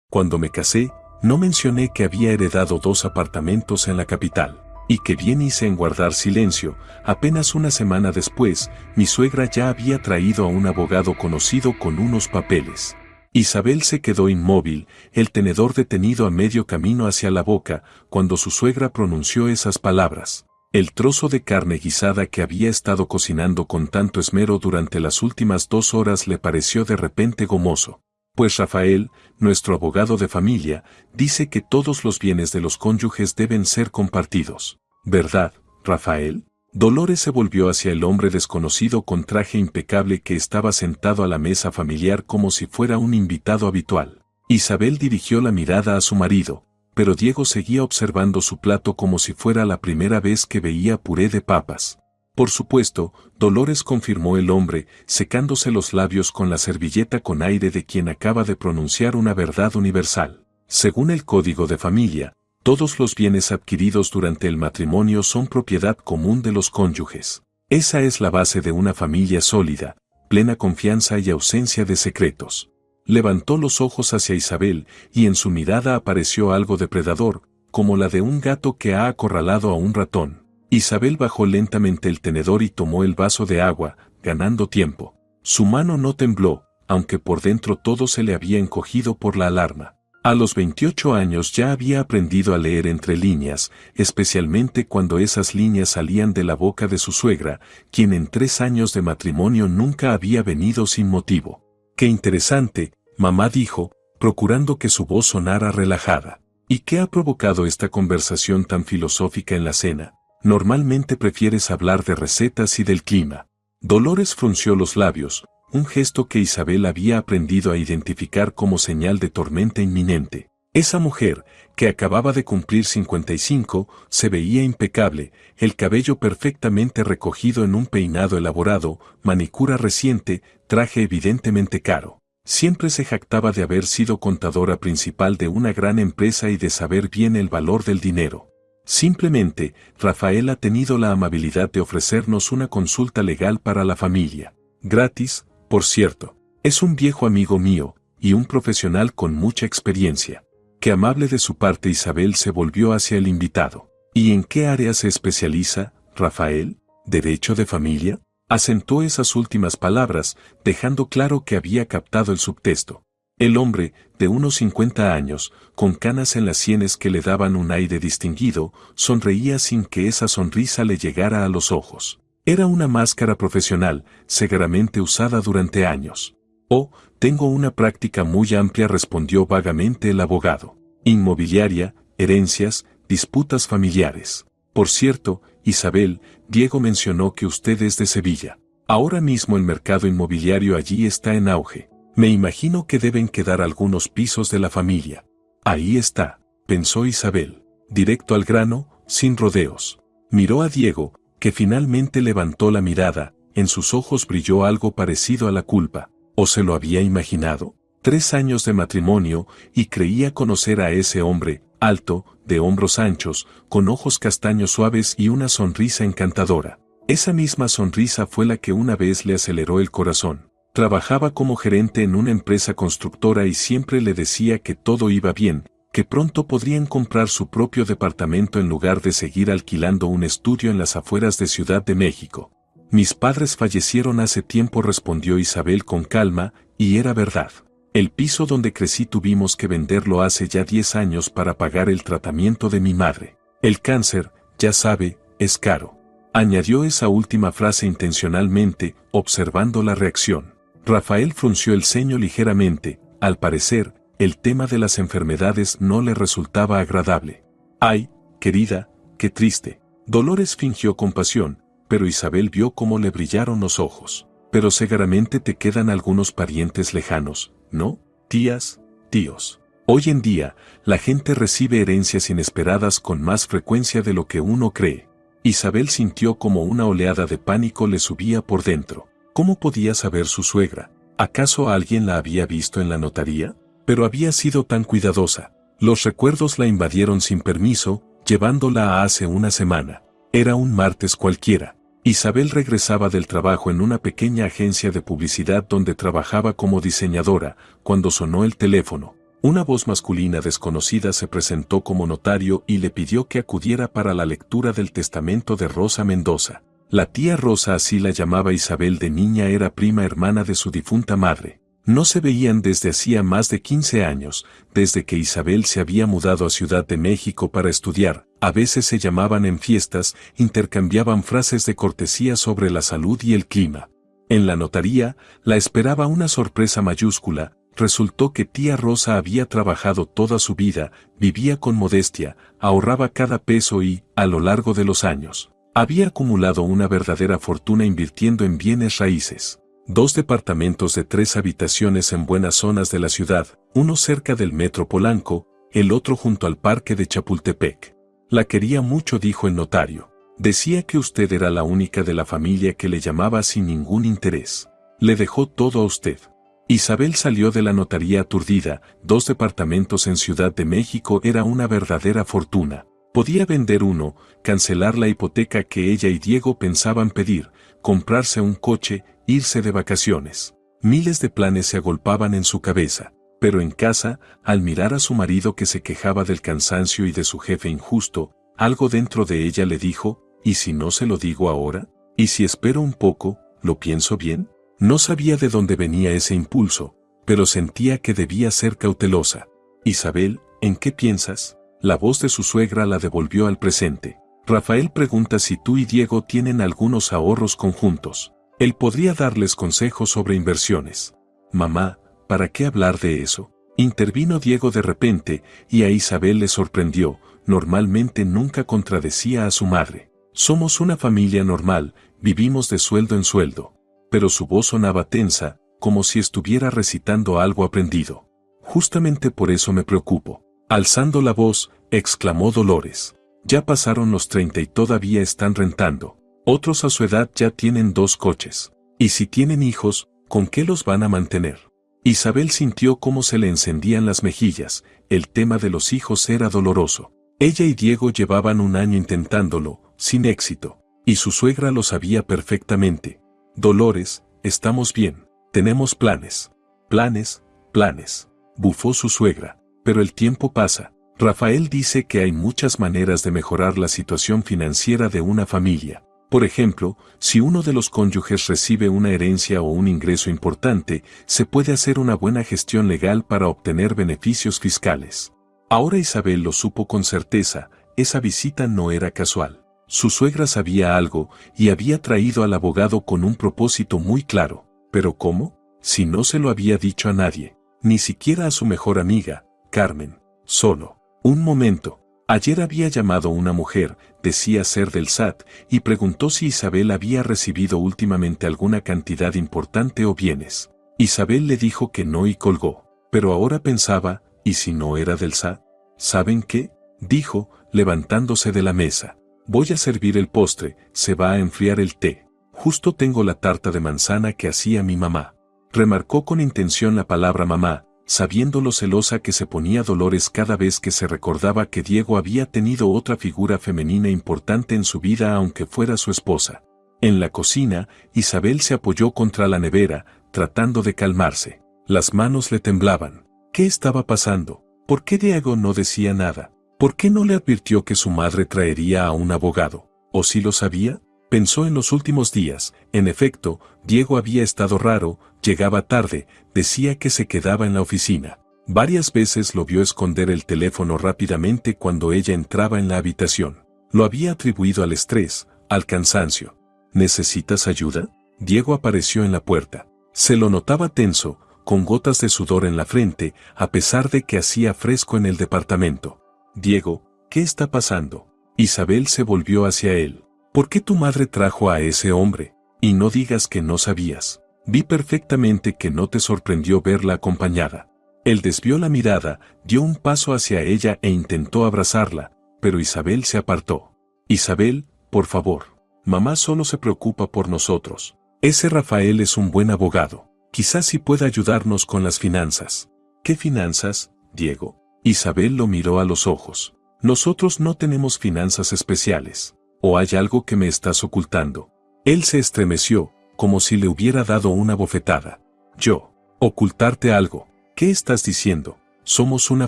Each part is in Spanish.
Cuando me casé, no mencioné que había heredado 2 apartamentos en la capital. Y que bien hice en guardar silencio. Apenas una semana después, mi suegra ya había traído a un abogado conocido con unos papeles. Isabel se quedó inmóvil, el tenedor detenido a medio camino hacia la boca, cuando su suegra pronunció esas palabras. El trozo de carne guisada que había estado cocinando con tanto esmero durante las últimas 2 horas le pareció de repente gomoso. Pues Rafael, nuestro abogado de familia, dice que todos los bienes de los cónyuges deben ser compartidos. ¿Verdad, Rafael? Dolores se volvió hacia el hombre desconocido con traje impecable que estaba sentado a la mesa familiar como si fuera un invitado habitual. Isabel dirigió la mirada a su marido, pero Diego seguía observando su plato como si fuera la primera vez que veía puré de papas. Por supuesto, Dolores, confirmó el hombre, secándose los labios con la servilleta con aire de quien acaba de pronunciar una verdad universal. Según el Código de Familia, todos los bienes adquiridos durante el matrimonio son propiedad común de los cónyuges. Esa es la base de una familia sólida, plena confianza y ausencia de secretos. Levantó los ojos hacia Isabel y en su mirada apareció algo depredador, como la de un gato que ha acorralado a un ratón. Isabel bajó lentamente el tenedor y tomó el vaso de agua, ganando tiempo. Su mano no tembló, aunque por dentro todo se le había encogido por la alarma. A los 28 años ya había aprendido a leer entre líneas, especialmente cuando esas líneas salían de la boca de su suegra, quien en 3 años de matrimonio nunca había venido sin motivo. «Qué interesante», mamá dijo, procurando que su voz sonara relajada. «¿Y qué ha provocado esta conversación tan filosófica en la cena? Normalmente prefieres hablar de recetas y del clima». Dolores frunció los labios, un gesto que Isabel había aprendido a identificar como señal de tormenta inminente. Esa mujer, que acababa de cumplir 55, se veía impecable, el cabello perfectamente recogido en un peinado elaborado, manicura reciente, traje evidentemente caro. Siempre se jactaba de haber sido contadora principal de una gran empresa y de saber bien el valor del dinero. Simplemente, Rafael ha tenido la amabilidad de ofrecernos una consulta legal para la familia. Gratis, por cierto. Es un viejo amigo mío, y un profesional con mucha experiencia. Qué amable de su parte. Isabel se volvió hacia el invitado. ¿Y en qué área se especializa, Rafael? ¿Derecho de familia? Asentó esas últimas palabras, dejando claro que había captado el subtexto. El hombre, de unos 50 años, con canas en las sienes que le daban un aire distinguido, sonreía sin que esa sonrisa le llegara a los ojos. Era una máscara profesional, seguramente usada durante años. «Oh, tengo una práctica muy amplia», respondió vagamente el abogado. «Inmobiliaria, herencias, disputas familiares. Por cierto, Isabel, Diego mencionó que usted es de Sevilla. Ahora mismo el mercado inmobiliario allí está en auge. Me imagino que deben quedar algunos pisos de la familia». «Ahí está», pensó Isabel. Directo al grano, sin rodeos. Miró a Diego, que finalmente levantó la mirada, en sus ojos brilló algo parecido a la culpa. ¿O se lo había imaginado? 3 años de matrimonio, y creía conocer a ese hombre, alto, de hombros anchos, con ojos castaños suaves y una sonrisa encantadora. Esa misma sonrisa fue la que una vez le aceleró el corazón. Trabajaba como gerente en una empresa constructora y siempre le decía que todo iba bien, que pronto podrían comprar su propio departamento en lugar de seguir alquilando un estudio en las afueras de Ciudad de México. «Mis padres fallecieron hace tiempo», respondió Isabel con calma, y era verdad. «El piso donde crecí tuvimos que venderlo hace ya 10 años para pagar el tratamiento de mi madre. El cáncer, ya sabe, es caro». Añadió esa última frase intencionalmente, observando la reacción. Rafael frunció el ceño ligeramente, al parecer, el tema de las enfermedades no le resultaba agradable. «Ay, querida, qué triste». Dolores fingió compasión, pero Isabel vio cómo le brillaron los ojos. «Pero seguramente te quedan algunos parientes lejanos, ¿no? Tías, tíos». Hoy en día, la gente recibe herencias inesperadas con más frecuencia de lo que uno cree. Isabel sintió como una oleada de pánico le subía por dentro. ¿Cómo podía saber su suegra? ¿Acaso alguien la había visto en la notaría? Pero había sido tan cuidadosa. Los recuerdos la invadieron sin permiso, llevándola a hace una semana. Era un martes cualquiera. Isabel regresaba del trabajo en una pequeña agencia de publicidad donde trabajaba como diseñadora, cuando sonó el teléfono. Una voz masculina desconocida se presentó como notario y le pidió que acudiera para la lectura del testamento de Rosa Mendoza. La tía Rosa, así la llamaba Isabel de niña, era prima hermana de su difunta madre. No se veían desde hacía más de 15 años, desde que Isabel se había mudado a Ciudad de México para estudiar. A veces se llamaban en fiestas, intercambiaban frases de cortesía sobre la salud y el clima. En la notaría, la esperaba una sorpresa mayúscula. Resultó que tía Rosa había trabajado toda su vida, vivía con modestia, ahorraba cada peso y, a lo largo de los años, había acumulado una verdadera fortuna invirtiendo en bienes raíces. 2 departamentos de 3 habitaciones en buenas zonas de la ciudad, uno cerca del Metro Polanco, el otro junto al parque de Chapultepec. La quería mucho, dijo el notario. Decía que usted era la única de la familia que le llamaba sin ningún interés. Le dejó todo a usted. Isabel salió de la notaría aturdida. 2 departamentos en Ciudad de México era una verdadera fortuna. Podía vender uno, cancelar la hipoteca que ella y Diego pensaban pedir, comprarse un coche, irse de vacaciones. Miles de planes se agolpaban en su cabeza, pero en casa, al mirar a su marido que se quejaba del cansancio y de su jefe injusto, algo dentro de ella le dijo: ¿y si no se lo digo ahora? ¿Y si espero un poco, lo pienso bien? No sabía de dónde venía ese impulso, pero sentía que debía ser cautelosa. Isabel, ¿en qué piensas? La voz de su suegra la devolvió al presente. Rafael pregunta si tú y Diego tienen algunos ahorros conjuntos. Él podría darles consejos sobre inversiones. Mamá, ¿para qué hablar de eso? Intervino Diego de repente, y a Isabel le sorprendió. Normalmente nunca contradecía a su madre. Somos una familia normal, vivimos de sueldo en sueldo. Pero su voz sonaba tensa, como si estuviera recitando algo aprendido. Justamente por eso me preocupo. Alzando la voz, exclamó Dolores. Ya pasaron los 30 y todavía están rentando. Otros a su edad ya tienen 2 coches. Y si tienen hijos, ¿con qué los van a mantener? Isabel sintió cómo se le encendían las mejillas. El tema de los hijos era doloroso. Ella y Diego llevaban un año intentándolo, sin éxito. Y su suegra lo sabía perfectamente. Dolores, estamos bien. Tenemos planes. Planes, planes. Bufó su suegra. Pero el tiempo pasa. Rafael dice que hay muchas maneras de mejorar la situación financiera de una familia. Por ejemplo, si uno de los cónyuges recibe una herencia o un ingreso importante, se puede hacer una buena gestión legal para obtener beneficios fiscales. Ahora Isabel lo supo con certeza, esa visita no era casual. Su suegra sabía algo y había traído al abogado con un propósito muy claro. ¿Pero cómo? Si no se lo había dicho a nadie, ni siquiera a su mejor amiga, Carmen. Solo. Un momento. Ayer había llamado una mujer, decía ser del SAT, y preguntó si Isabel había recibido últimamente alguna cantidad importante o bienes. Isabel le dijo que no y colgó. Pero ahora pensaba, ¿y si no era del SAT? ¿Saben qué? Dijo, levantándose de la mesa. Voy a servir el postre, se va a enfriar el té. Justo tengo la tarta de manzana que hacía mi mamá. Remarcó con intención la palabra mamá, sabiendo lo celosa que se ponía Dolores cada vez que se recordaba que Diego había tenido otra figura femenina importante en su vida aunque fuera su esposa. En la cocina, Isabel se apoyó contra la nevera, tratando de calmarse. Las manos le temblaban. ¿Qué estaba pasando? ¿Por qué Diego no decía nada? ¿Por qué no le advirtió que su madre traería a un abogado? ¿O si lo sabía? Pensó en los últimos días. En efecto, Diego había estado raro, llegaba tarde, decía que se quedaba en la oficina. Varias veces lo vio esconder el teléfono rápidamente cuando ella entraba en la habitación. Lo había atribuido al estrés, al cansancio. ¿Necesitas ayuda? Diego apareció en la puerta. Se lo notaba tenso, con gotas de sudor en la frente, a pesar de que hacía fresco en el departamento. Diego, ¿qué está pasando? Isabel se volvió hacia él. ¿Por qué tu madre trajo a ese hombre? Y no digas que no sabías. Vi perfectamente que no te sorprendió verla acompañada. Él desvió la mirada, dio un paso hacia ella e intentó abrazarla, pero Isabel se apartó. Isabel, por favor. Mamá solo se preocupa por nosotros. Ese Rafael es un buen abogado. Quizás sí pueda ayudarnos con las finanzas. ¿Qué finanzas, Diego? Isabel lo miró a los ojos. Nosotros no tenemos finanzas especiales. ¿O hay algo que me estás ocultando? Él se estremeció, como si le hubiera dado una bofetada. ¿Yo? ¿Ocultarte algo? ¿Qué estás diciendo? Somos una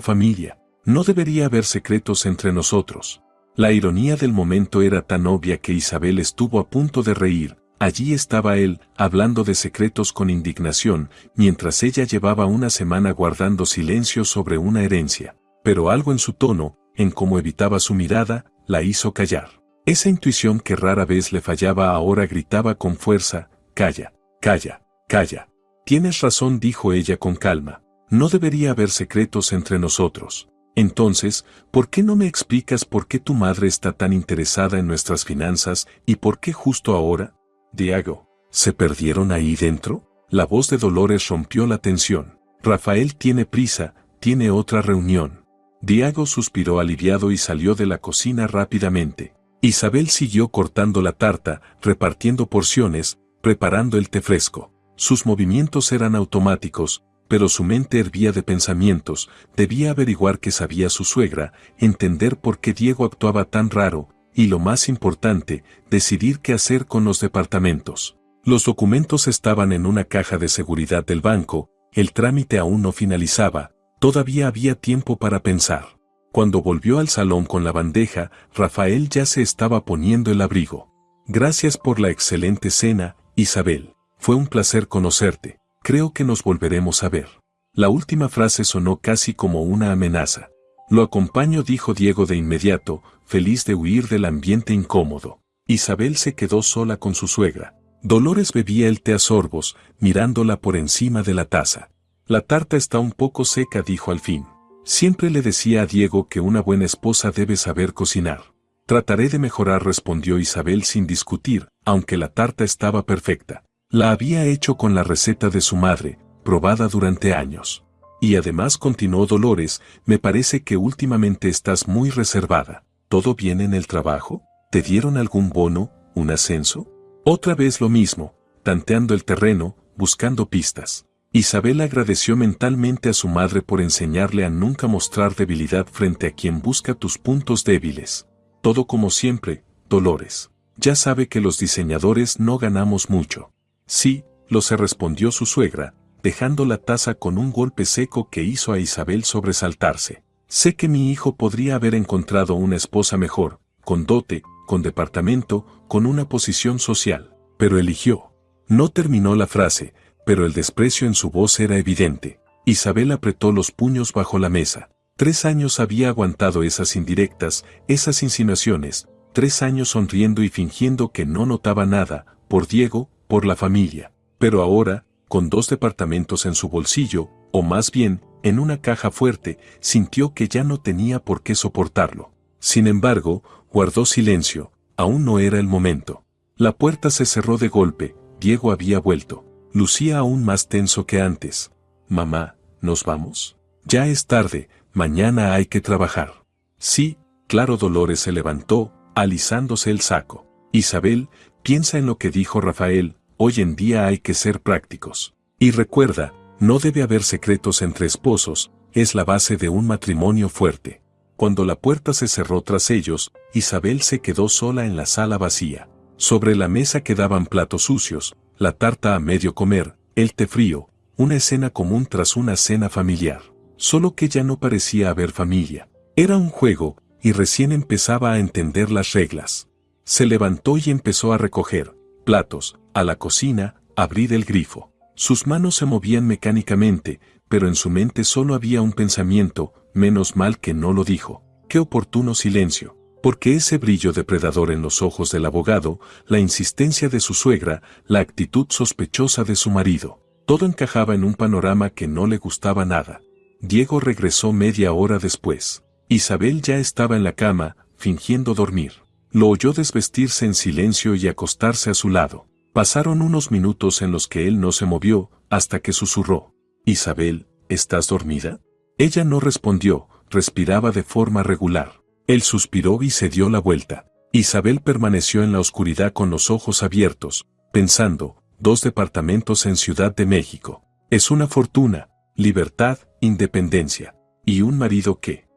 familia. No debería haber secretos entre nosotros. La ironía del momento era tan obvia que Isabel estuvo a punto de reír. Allí estaba él, hablando de secretos con indignación, mientras ella llevaba una semana guardando silencio sobre una herencia. Pero algo en su tono, en cómo evitaba su mirada, la hizo callar. Esa intuición que rara vez le fallaba ahora gritaba con fuerza: calla, calla, calla. Tienes razón, dijo ella con calma. No debería haber secretos entre nosotros. Entonces, ¿por qué no me explicas por qué tu madre está tan interesada en nuestras finanzas y por qué justo ahora? Diego, ¿se perdieron ahí dentro? La voz de Dolores rompió la tensión. Rafael tiene prisa, tiene otra reunión. Diego suspiró aliviado y salió de la cocina rápidamente. Isabel siguió cortando la tarta, repartiendo porciones, preparando el té fresco. Sus movimientos eran automáticos, pero su mente hervía de pensamientos. Debía averiguar qué sabía su suegra, entender por qué Diego actuaba tan raro, y lo más importante, decidir qué hacer con los departamentos. Los documentos estaban en una caja de seguridad del banco, el trámite aún no finalizaba, todavía había tiempo para pensar. Cuando volvió al salón con la bandeja, Rafael ya se estaba poniendo el abrigo. Gracias por la excelente cena, Isabel. Fue un placer conocerte. Creo que nos volveremos a ver. La última frase sonó casi como una amenaza. Lo acompaño, dijo Diego de inmediato, feliz de huir del ambiente incómodo. Isabel se quedó sola con su suegra. Dolores bebía el té a sorbos, mirándola por encima de la taza. La tarta está un poco seca, dijo al fin. Siempre le decía a Diego que una buena esposa debe saber cocinar. Trataré de mejorar, respondió Isabel sin discutir, aunque la tarta estaba perfecta. La había hecho con la receta de su madre, probada durante años. Y además, continuó Dolores, me parece que últimamente estás muy reservada. ¿Todo bien en el trabajo? ¿Te dieron algún bono, un ascenso? Otra vez lo mismo, tanteando el terreno, buscando pistas. Isabel agradeció mentalmente a su madre por enseñarle a nunca mostrar debilidad frente a quien busca tus puntos débiles. Todo como siempre, Dolores. Ya sabe que los diseñadores no ganamos mucho. Sí, lo sé, respondió su suegra, dejando la taza con un golpe seco que hizo a Isabel sobresaltarse. Sé que mi hijo podría haber encontrado una esposa mejor, con dote, con departamento, con una posición social, pero eligió. No terminó la frase, pero el desprecio en su voz era evidente. Isabel apretó los puños bajo la mesa. 3 años había aguantado esas indirectas, esas insinuaciones, 3 años sonriendo y fingiendo que no notaba nada, por Diego, por la familia. Pero ahora, con 2 departamentos en su bolsillo, o más bien, en una caja fuerte, sintió que ya no tenía por qué soportarlo. Sin embargo, guardó silencio, aún no era el momento. La puerta se cerró de golpe, Diego había vuelto. Lucía aún más tenso que antes. Mamá, ¿nos vamos? Ya es tarde, mañana hay que trabajar. Sí, claro. Dolores se levantó, alisándose el saco. Isabel, piensa en lo que dijo Rafael, hoy en día hay que ser prácticos. Y recuerda, no debe haber secretos entre esposos, es la base de un matrimonio fuerte. Cuando la puerta se cerró tras ellos, Isabel se quedó sola en la sala vacía. Sobre la mesa quedaban platos sucios, la tarta a medio comer, el té frío, una escena común tras una cena familiar. Solo que ya no parecía haber familia. Era un juego, y recién empezaba a entender las reglas. Se levantó y empezó a recoger platos, a la cocina, abrir el grifo. Sus manos se movían mecánicamente, pero en su mente solo había un pensamiento, menos mal que no lo dijo. Qué oportuno silencio. Porque ese brillo depredador en los ojos del abogado, la insistencia de su suegra, la actitud sospechosa de su marido, todo encajaba en un panorama que no le gustaba nada. Diego regresó media hora después. Isabel ya estaba en la cama, fingiendo dormir. Lo oyó desvestirse en silencio y acostarse a su lado. Pasaron unos minutos en los que él no se movió, hasta que susurró. Isabel, ¿estás dormida? Ella no respondió, respiraba de forma regular. Él suspiró y se dio la vuelta. Isabel permaneció en la oscuridad con los ojos abiertos, pensando, 2 departamentos en Ciudad de México. Es una fortuna, libertad, independencia. ¿Y un marido qué?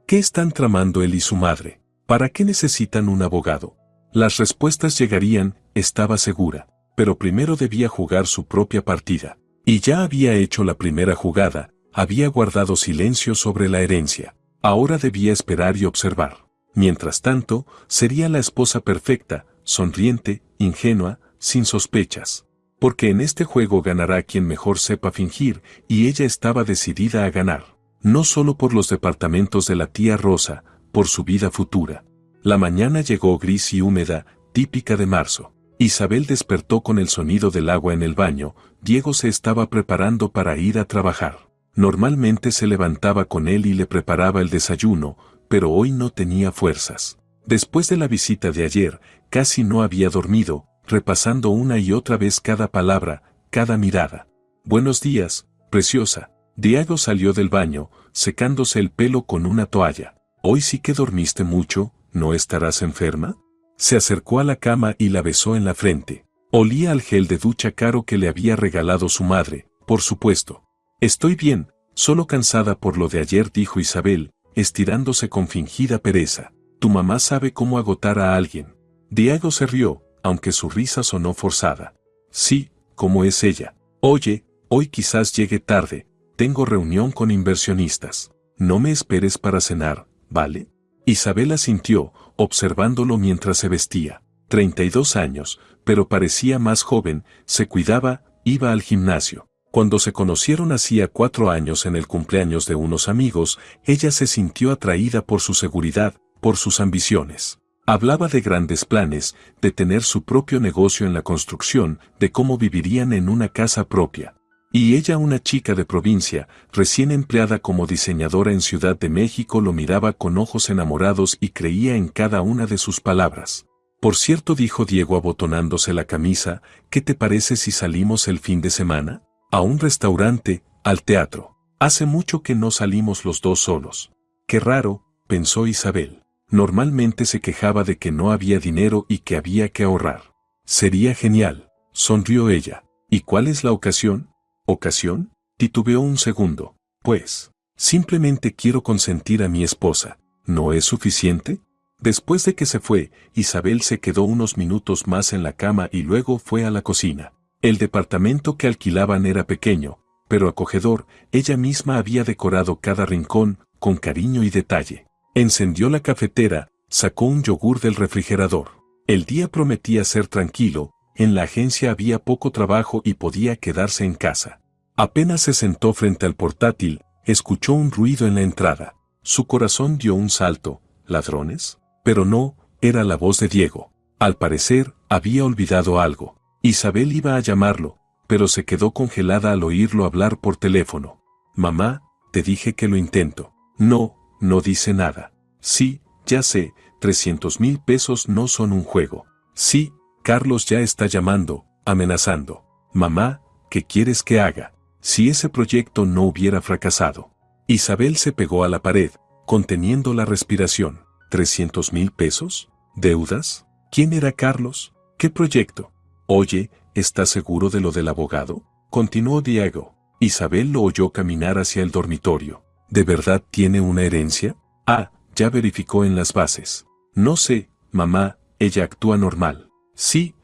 ¿Qué están tramando él y su madre? ¿Para qué necesitan un abogado? Las respuestas llegarían, estaba segura, pero primero debía jugar su propia partida. Y ya había hecho la primera jugada, había guardado silencio sobre la herencia. Ahora debía esperar y observar. Mientras tanto, sería la esposa perfecta, sonriente, ingenua, sin sospechas. Porque en este juego ganará quien mejor sepa fingir, y ella estaba decidida a ganar. No solo por los departamentos de la tía Rosa, por su vida futura. La mañana llegó gris y húmeda, típica de marzo. Isabel despertó con el sonido del agua en el baño. Diego se estaba preparando para ir a trabajar. Normalmente se levantaba con él y le preparaba el desayuno, pero hoy no tenía fuerzas. Después de la visita de ayer, casi no había dormido, repasando una y otra vez cada palabra, cada mirada. Buenos días, preciosa. Diego salió del baño, secándose el pelo con una toalla. Hoy sí que dormiste mucho, ¿no estarás enferma? Se acercó a la cama y la besó en la frente. Olía al gel de ducha caro que le había regalado su madre, por supuesto. Estoy bien, solo cansada por lo de ayer, dijo Isabel, estirándose con fingida pereza. Tu mamá sabe cómo agotar a alguien. Diego se rió, aunque su risa sonó forzada. Sí, como es ella. Oye, hoy quizás llegue tarde, tengo reunión con inversionistas. No me esperes para cenar, ¿vale? Isabel asintió, observándolo mientras se vestía. 32 años, pero parecía más joven, se cuidaba, iba al gimnasio. Cuando se conocieron hacía 4 años en el cumpleaños de unos amigos, ella se sintió atraída por su seguridad, por sus ambiciones. Hablaba de grandes planes, de tener su propio negocio en la construcción, de cómo vivirían en una casa propia. Y ella, una chica de provincia, recién empleada como diseñadora en Ciudad de México, lo miraba con ojos enamorados y creía en cada una de sus palabras. Por cierto, dijo Diego abotonándose la camisa, ¿qué te parece si salimos el fin de semana? A un restaurante, al teatro. Hace mucho que no salimos los dos solos. Qué raro, pensó Isabel. Normalmente se quejaba de que no había dinero y que había que ahorrar. Sería genial, sonrió ella. ¿Y cuál es la ocasión? ¿Ocasión? Titubeó un segundo. Pues, simplemente quiero consentir a mi esposa. ¿No es suficiente? Después de que se fue, Isabel se quedó unos minutos más en la cama y luego fue a la cocina. El departamento que alquilaban era pequeño, pero acogedor. Ella misma había decorado cada rincón, con cariño y detalle. Encendió la cafetera, sacó un yogur del refrigerador. El día prometía ser tranquilo, en la agencia había poco trabajo y podía quedarse en casa. Apenas se sentó frente al portátil, escuchó un ruido en la entrada. Su corazón dio un salto. ¿Ladrones? Pero no, era la voz de Diego. Al parecer, había olvidado algo. Isabel iba a llamarlo, pero se quedó congelada al oírlo hablar por teléfono. Mamá, te dije que lo intento. No, no dice nada. Sí, ya sé, 300,000 pesos no son un juego. Sí, Carlos ya está llamando, amenazando. Mamá, ¿qué quieres que haga? Si ese proyecto no hubiera fracasado. Isabel se pegó a la pared, conteniendo la respiración. ¿300,000 pesos? ¿Deudas? ¿Quién era Carlos? ¿Qué proyecto? Oye, ¿estás seguro de lo del abogado? Continuó Diego. Isabel lo oyó caminar hacia el dormitorio. ¿De verdad tiene una herencia? Ah, ya verificó en las bases. No sé, mamá, ella actúa normal. Sí,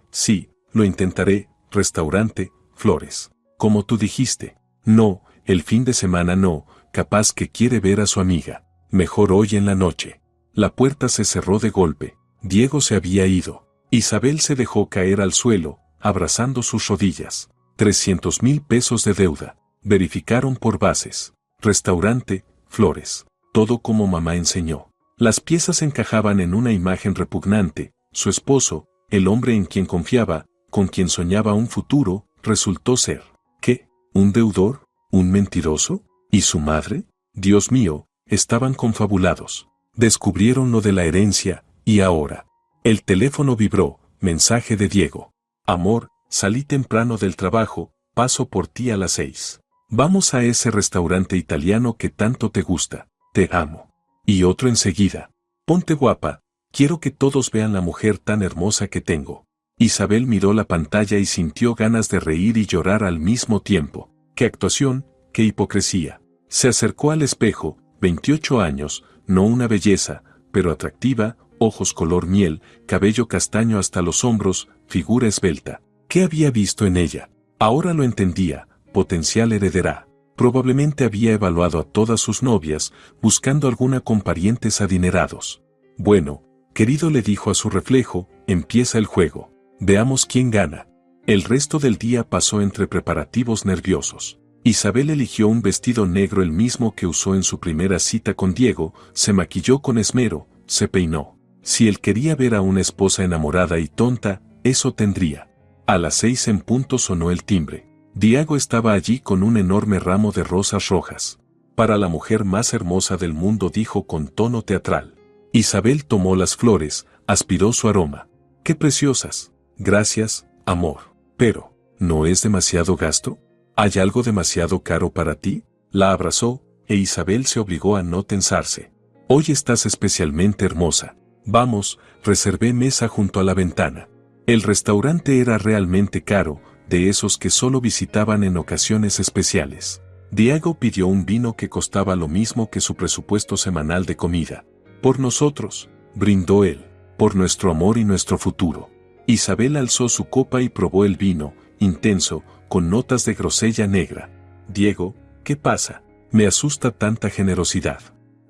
lo intentaré. Restaurante, flores. Como tú dijiste. No, el fin de semana no, capaz que quiere ver a su amiga. Mejor hoy en la noche. La puerta se cerró de golpe. Diego se había ido. Isabel se dejó caer al suelo, abrazando sus rodillas. 300,000 pesos de deuda. Verificaron por bases. Restaurante, flores. Todo como mamá enseñó. Las piezas encajaban en una imagen repugnante. Su esposo, el hombre en quien confiaba, con quien soñaba un futuro, resultó ser. ¿Qué? ¿Un deudor? ¿Un mentiroso? ¿Y su madre? Dios mío, estaban confabulados. Descubrieron lo de la herencia, y ahora. El teléfono vibró, mensaje de Diego. Amor, salí temprano del trabajo, paso por ti a las 6. Vamos a ese restaurante italiano que tanto te gusta, te amo. Y otro enseguida. Ponte guapa, quiero que todos vean la mujer tan hermosa que tengo. Isabel miró la pantalla y sintió ganas de reír y llorar al mismo tiempo. ¡Qué actuación, qué hipocresía! Se acercó al espejo, 28 años, no una belleza, pero atractiva, ojos color miel, cabello castaño hasta los hombros, figura esbelta. ¿Qué había visto en ella? Ahora lo entendía, potencial heredera. Probablemente había evaluado a todas sus novias, buscando alguna con parientes adinerados. Bueno, querido, le dijo a su reflejo, empieza el juego. Veamos quién gana. El resto del día pasó entre preparativos nerviosos. Isabel eligió un vestido negro, el mismo que usó en su primera cita con Diego, se maquilló con esmero, se peinó. Si él quería ver a una esposa enamorada y tonta, eso tendría. A las 6 en punto sonó el timbre. Diego estaba allí con un enorme ramo de rosas rojas. Para la mujer más hermosa del mundo, dijo con tono teatral. Isabel tomó las flores, aspiró su aroma. ¡Qué preciosas! Gracias, amor. Pero, ¿no es demasiado gasto? ¿Hay algo demasiado caro para ti? La abrazó, e Isabel se obligó a no tensarse. Hoy estás especialmente hermosa. Vamos, reservé mesa junto a la ventana. El restaurante era realmente caro, de esos que solo visitaban en ocasiones especiales. Diego pidió un vino que costaba lo mismo que su presupuesto semanal de comida. Por nosotros, brindó él, por nuestro amor y nuestro futuro. Isabel alzó su copa y probó el vino, intenso, con notas de grosella negra. Diego, ¿qué pasa? Me asusta tanta generosidad.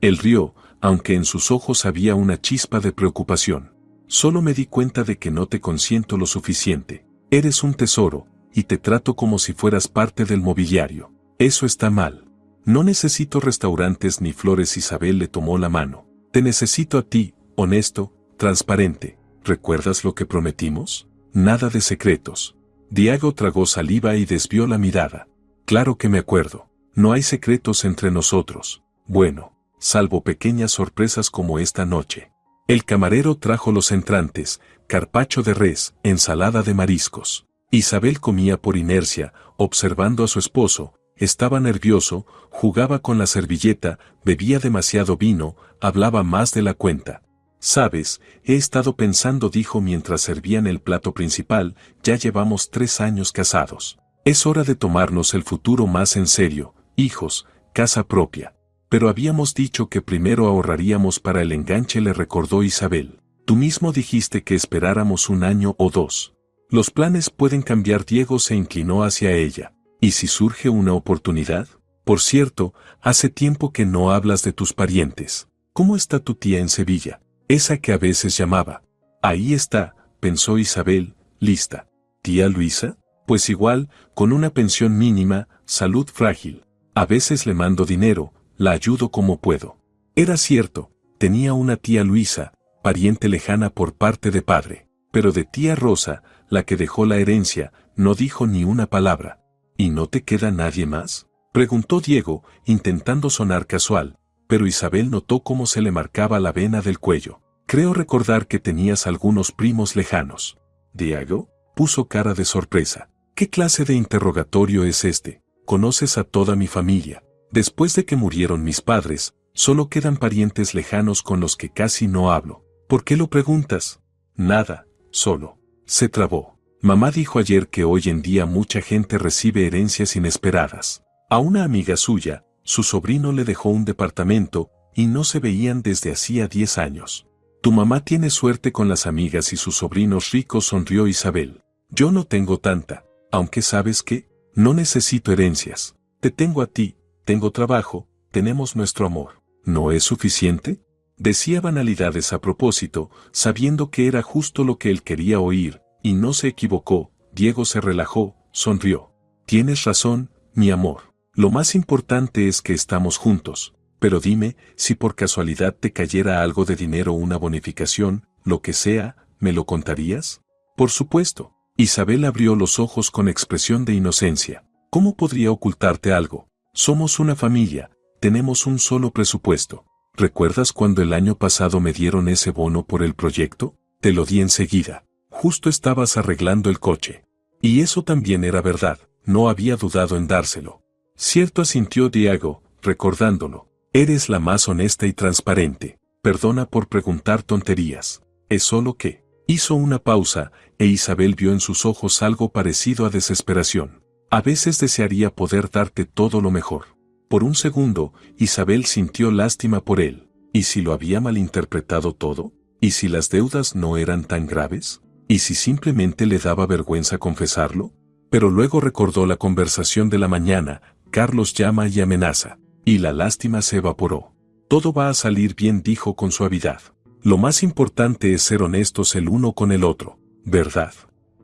Él rió, aunque en sus ojos había una chispa de preocupación. Solo me di cuenta de que no te consiento lo suficiente. Eres un tesoro, y te trato como si fueras parte del mobiliario. Eso está mal. No necesito restaurantes ni flores. Isabel le tomó la mano. Te necesito a ti, honesto, transparente. ¿Recuerdas lo que prometimos? Nada de secretos. Diego tragó saliva y desvió la mirada. Claro que me acuerdo. No hay secretos entre nosotros. Bueno, salvo pequeñas sorpresas como esta noche. El camarero trajo los entrantes, carpaccio de res, ensalada de mariscos. Isabel comía por inercia, observando a su esposo. Estaba nervioso, jugaba con la servilleta, bebía demasiado vino, hablaba más de la cuenta. Sabes, he estado pensando, dijo mientras servían el plato principal, ya llevamos 3 años casados. Es hora de tomarnos el futuro más en serio, hijos, casa propia. Pero habíamos dicho que primero ahorraríamos para el enganche, le recordó Isabel. Tú mismo dijiste que esperáramos 1 año o 2. Los planes pueden cambiar. Diego se inclinó hacia ella. ¿Y si surge una oportunidad? Por cierto, hace tiempo que no hablas de tus parientes. ¿Cómo está tu tía en Sevilla? Esa que a veces llamaba. Ahí está, pensó Isabel, lista. ¿Tía Luisa? Pues igual, con una pensión mínima, salud frágil. A veces le mando dinero, la ayudo como puedo. Era cierto, tenía una tía Luisa, pariente lejana por parte de padre. Pero de tía Rosa, la que dejó la herencia, no dijo ni una palabra. ¿Y no te queda nadie más? Preguntó Diego, intentando sonar casual. Pero Isabel notó cómo se le marcaba la vena del cuello. Creo recordar que tenías algunos primos lejanos. ¿Diego? Puso cara de sorpresa. ¿Qué clase de interrogatorio es este? Conoces a toda mi familia. Después de que murieron mis padres, solo quedan parientes lejanos con los que casi no hablo. ¿Por qué lo preguntas? Nada, solo. Se trabó. Mamá dijo ayer que hoy en día mucha gente recibe herencias inesperadas. A una amiga suya, su sobrino le dejó un departamento, y no se veían desde hacía 10 años. Tu mamá tiene suerte con las amigas y sus sobrinos ricos, sonrió Isabel. Yo no tengo tanta, aunque sabes qué, no necesito herencias. Te tengo a ti, tengo trabajo, tenemos nuestro amor. ¿No es suficiente? Decía banalidades a propósito, sabiendo que era justo lo que él quería oír, y no se equivocó. Diego se relajó, sonrió. Tienes razón, mi amor. Lo más importante es que estamos juntos. Pero dime, si por casualidad te cayera algo de dinero, una bonificación, lo que sea, ¿me lo contarías? Por supuesto. Isabel abrió los ojos con expresión de inocencia. ¿Cómo podría ocultarte algo? Somos una familia, tenemos un solo presupuesto. ¿Recuerdas cuando el año pasado me dieron ese bono por el proyecto? Te lo di enseguida. Justo estabas arreglando el coche. Y eso también era verdad, no había dudado en dárselo. Cierto, asintió Diego, recordándolo. Eres la más honesta y transparente. Perdona por preguntar tonterías. Es solo que... Hizo una pausa, e Isabel vio en sus ojos algo parecido a desesperación. A veces desearía poder darte todo lo mejor. Por un segundo, Isabel sintió lástima por él. ¿Y si lo había malinterpretado todo? ¿Y si las deudas no eran tan graves? ¿Y si simplemente le daba vergüenza confesarlo? Pero luego recordó la conversación de la mañana, Carlos llama y amenaza. Y la lástima se evaporó. Todo va a salir bien, dijo con suavidad. Lo más importante es ser honestos el uno con el otro, ¿verdad?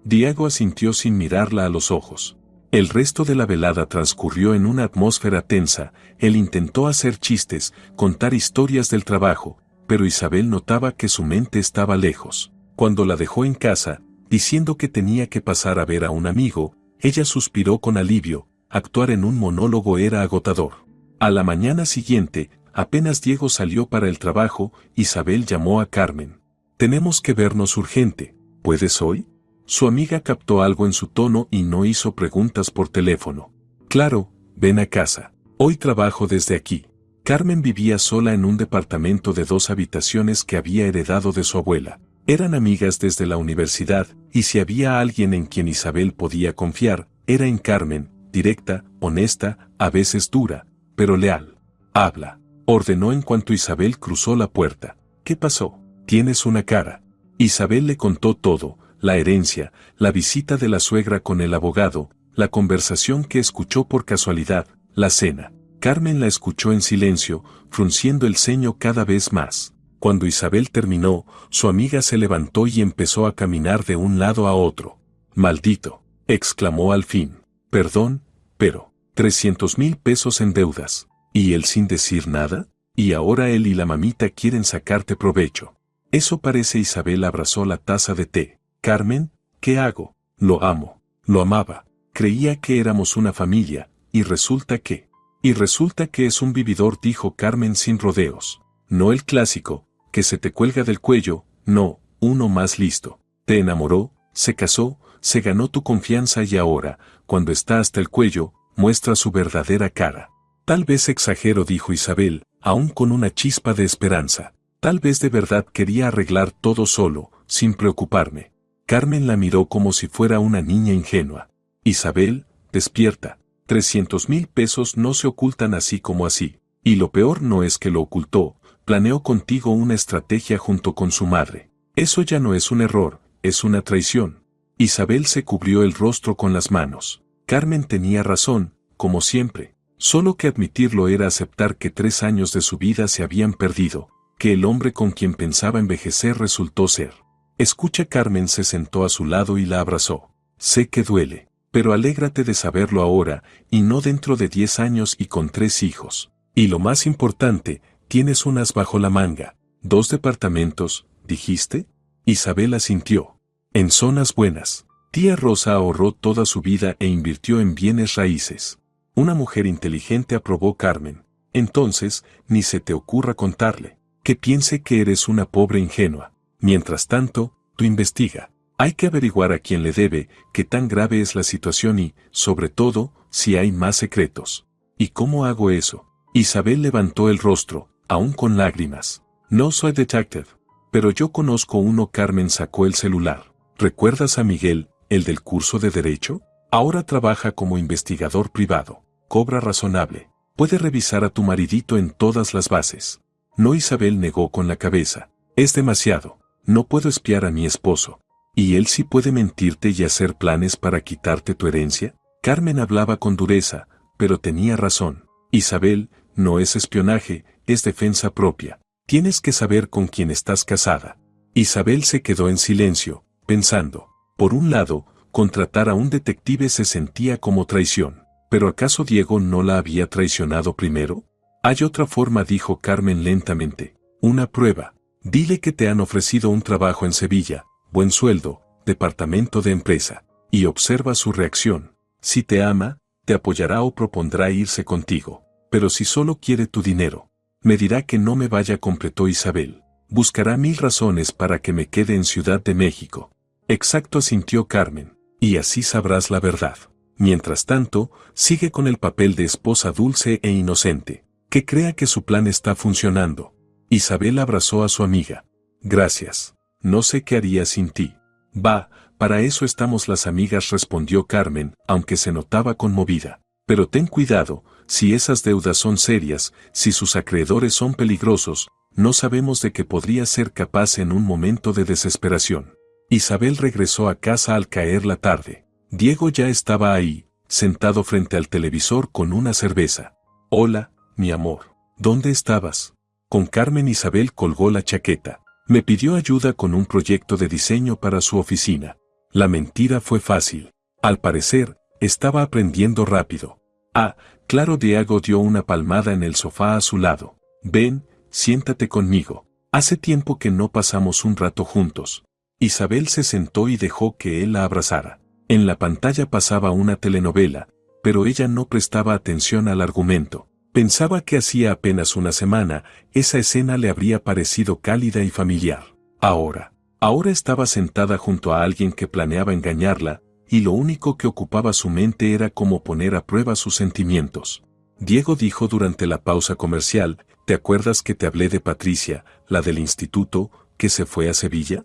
Diego asintió sin mirarla a los ojos. El resto de la velada transcurrió en una atmósfera tensa. Él intentó hacer chistes, contar historias del trabajo, pero Isabel notaba que su mente estaba lejos. Cuando la dejó en casa, diciendo que tenía que pasar a ver a un amigo, ella suspiró con alivio. Actuar en un monólogo era agotador. A la mañana siguiente, apenas Diego salió para el trabajo, Isabel llamó a Carmen. Tenemos que vernos urgente, ¿puedes hoy? Su amiga captó algo en su tono y no hizo preguntas por teléfono. Claro, ven a casa. Hoy trabajo desde aquí. Carmen vivía sola en un departamento de 2 habitaciones que había heredado de su abuela. Eran amigas desde la universidad, y si había alguien en quien Isabel podía confiar, era en Carmen, directa, honesta, a veces dura, pero leal. Habla, ordenó en cuanto Isabel cruzó la puerta. ¿Qué pasó? Tienes una cara. Isabel le contó todo, la herencia, la visita de la suegra con el abogado, la conversación que escuchó por casualidad, la cena. Carmen la escuchó en silencio, frunciendo el ceño cada vez más. Cuando Isabel terminó, su amiga se levantó y empezó a caminar de un lado a otro. «Maldito», exclamó al fin. «Perdón, pero, 300,000 pesos en deudas. ¿Y él sin decir nada? Y ahora él y la mamita quieren sacarte provecho». Eso parece. Isabel abrazó la taza de té. «Carmen, ¿qué hago? Lo amo, lo amaba. Creía que éramos una familia, y resulta que es un vividor», dijo Carmen sin rodeos. «No el clásico, que se te cuelga del cuello, no, uno más listo. Te enamoró, se casó, se ganó tu confianza y ahora, cuando está hasta el cuello, muestra su verdadera cara». «Tal vez exagero», dijo Isabel, aún con una chispa de esperanza. «Tal vez de verdad quería arreglar todo solo, sin preocuparme». Carmen la miró como si fuera una niña ingenua. «Isabel, despierta. 300,000 pesos no se ocultan así como así. Y lo peor no es que lo ocultó, planeó contigo una estrategia junto con su madre. Eso ya no es un error, es una traición». Isabel se cubrió el rostro con las manos. Carmen tenía razón, como siempre. Solo que admitirlo era aceptar que 3 años de su vida se habían perdido, que el hombre con quien pensaba envejecer resultó ser. «Escucha». Carmen se sentó a su lado y la abrazó. «Sé que duele, pero alégrate de saberlo ahora, y no dentro de 10 años y con 3 hijos. Y lo más importante, tienes un as bajo la manga. 2 departamentos, ¿dijiste?» Isabel asintió. «En zonas buenas». Tía Rosa ahorró toda su vida e invirtió en bienes raíces. Una mujer inteligente, aprobó Carmen. «Entonces, ni se te ocurra contarle. Que piense que eres una pobre ingenua. Mientras tanto, tú investiga. Hay que averiguar a quién le debe, qué tan grave es la situación y, sobre todo, si hay más secretos». «¿Y cómo hago eso?» Isabel levantó el rostro, aún con lágrimas. «No soy detective, pero yo conozco uno». Carmen sacó el celular. «¿Recuerdas a Miguel, el del curso de Derecho? Ahora trabaja como investigador privado. Cobra razonable. Puede revisar a tu maridito en todas las bases». «No». Isabel negó con la cabeza. «Es demasiado. No puedo espiar a mi esposo». «¿Y él sí puede mentirte y hacer planes para quitarte tu herencia?» Carmen hablaba con dureza, pero tenía razón. «Isabel, no es espionaje, es defensa propia. Tienes que saber con quién estás casada». Isabel se quedó en silencio, pensando. Por un lado, contratar a un detective se sentía como traición. ¿Pero acaso Diego no la había traicionado primero? «Hay otra forma», dijo Carmen lentamente. «Una prueba. Dile que te han ofrecido un trabajo en Sevilla, buen sueldo, departamento de empresa, y observa su reacción. Si te ama, te apoyará o propondrá irse contigo. Pero si solo quiere tu dinero, me dirá que no me vaya», completó Isabel. «Buscará 1000 razones para que me quede en Ciudad de México». «Exacto», asintió Carmen. «Y así sabrás la verdad. Mientras tanto, sigue con el papel de esposa dulce e inocente. Que crea que su plan está funcionando». Isabel abrazó a su amiga. «Gracias. No sé qué haría sin ti». «Va, para eso estamos las amigas», respondió Carmen, aunque se notaba conmovida. «Pero ten cuidado, si esas deudas son serias, si sus acreedores son peligrosos, no sabemos de qué podría ser capaz en un momento de desesperación». Isabel regresó a casa al caer la tarde. Diego ya estaba ahí, sentado frente al televisor con una cerveza. Hola, mi amor. ¿Dónde estabas? Con Carmen. Isabel colgó la chaqueta. Me pidió ayuda con un proyecto de diseño para su oficina. La mentira fue fácil. Al parecer, estaba aprendiendo rápido. Ah, claro. Diego dio una palmada en el sofá a su lado. Ven, siéntate conmigo. Hace tiempo que no pasamos un rato juntos. Isabel se sentó y dejó que él la abrazara. En la pantalla pasaba una telenovela, pero ella no prestaba atención al argumento. Pensaba que hacía apenas una semana, esa escena le habría parecido cálida y familiar. Ahora estaba sentada junto a alguien que planeaba engañarla, y lo único que ocupaba su mente era cómo poner a prueba sus sentimientos. Diego dijo durante la pausa comercial, ¿te acuerdas que te hablé de Patricia, la del instituto, que se fue a Sevilla?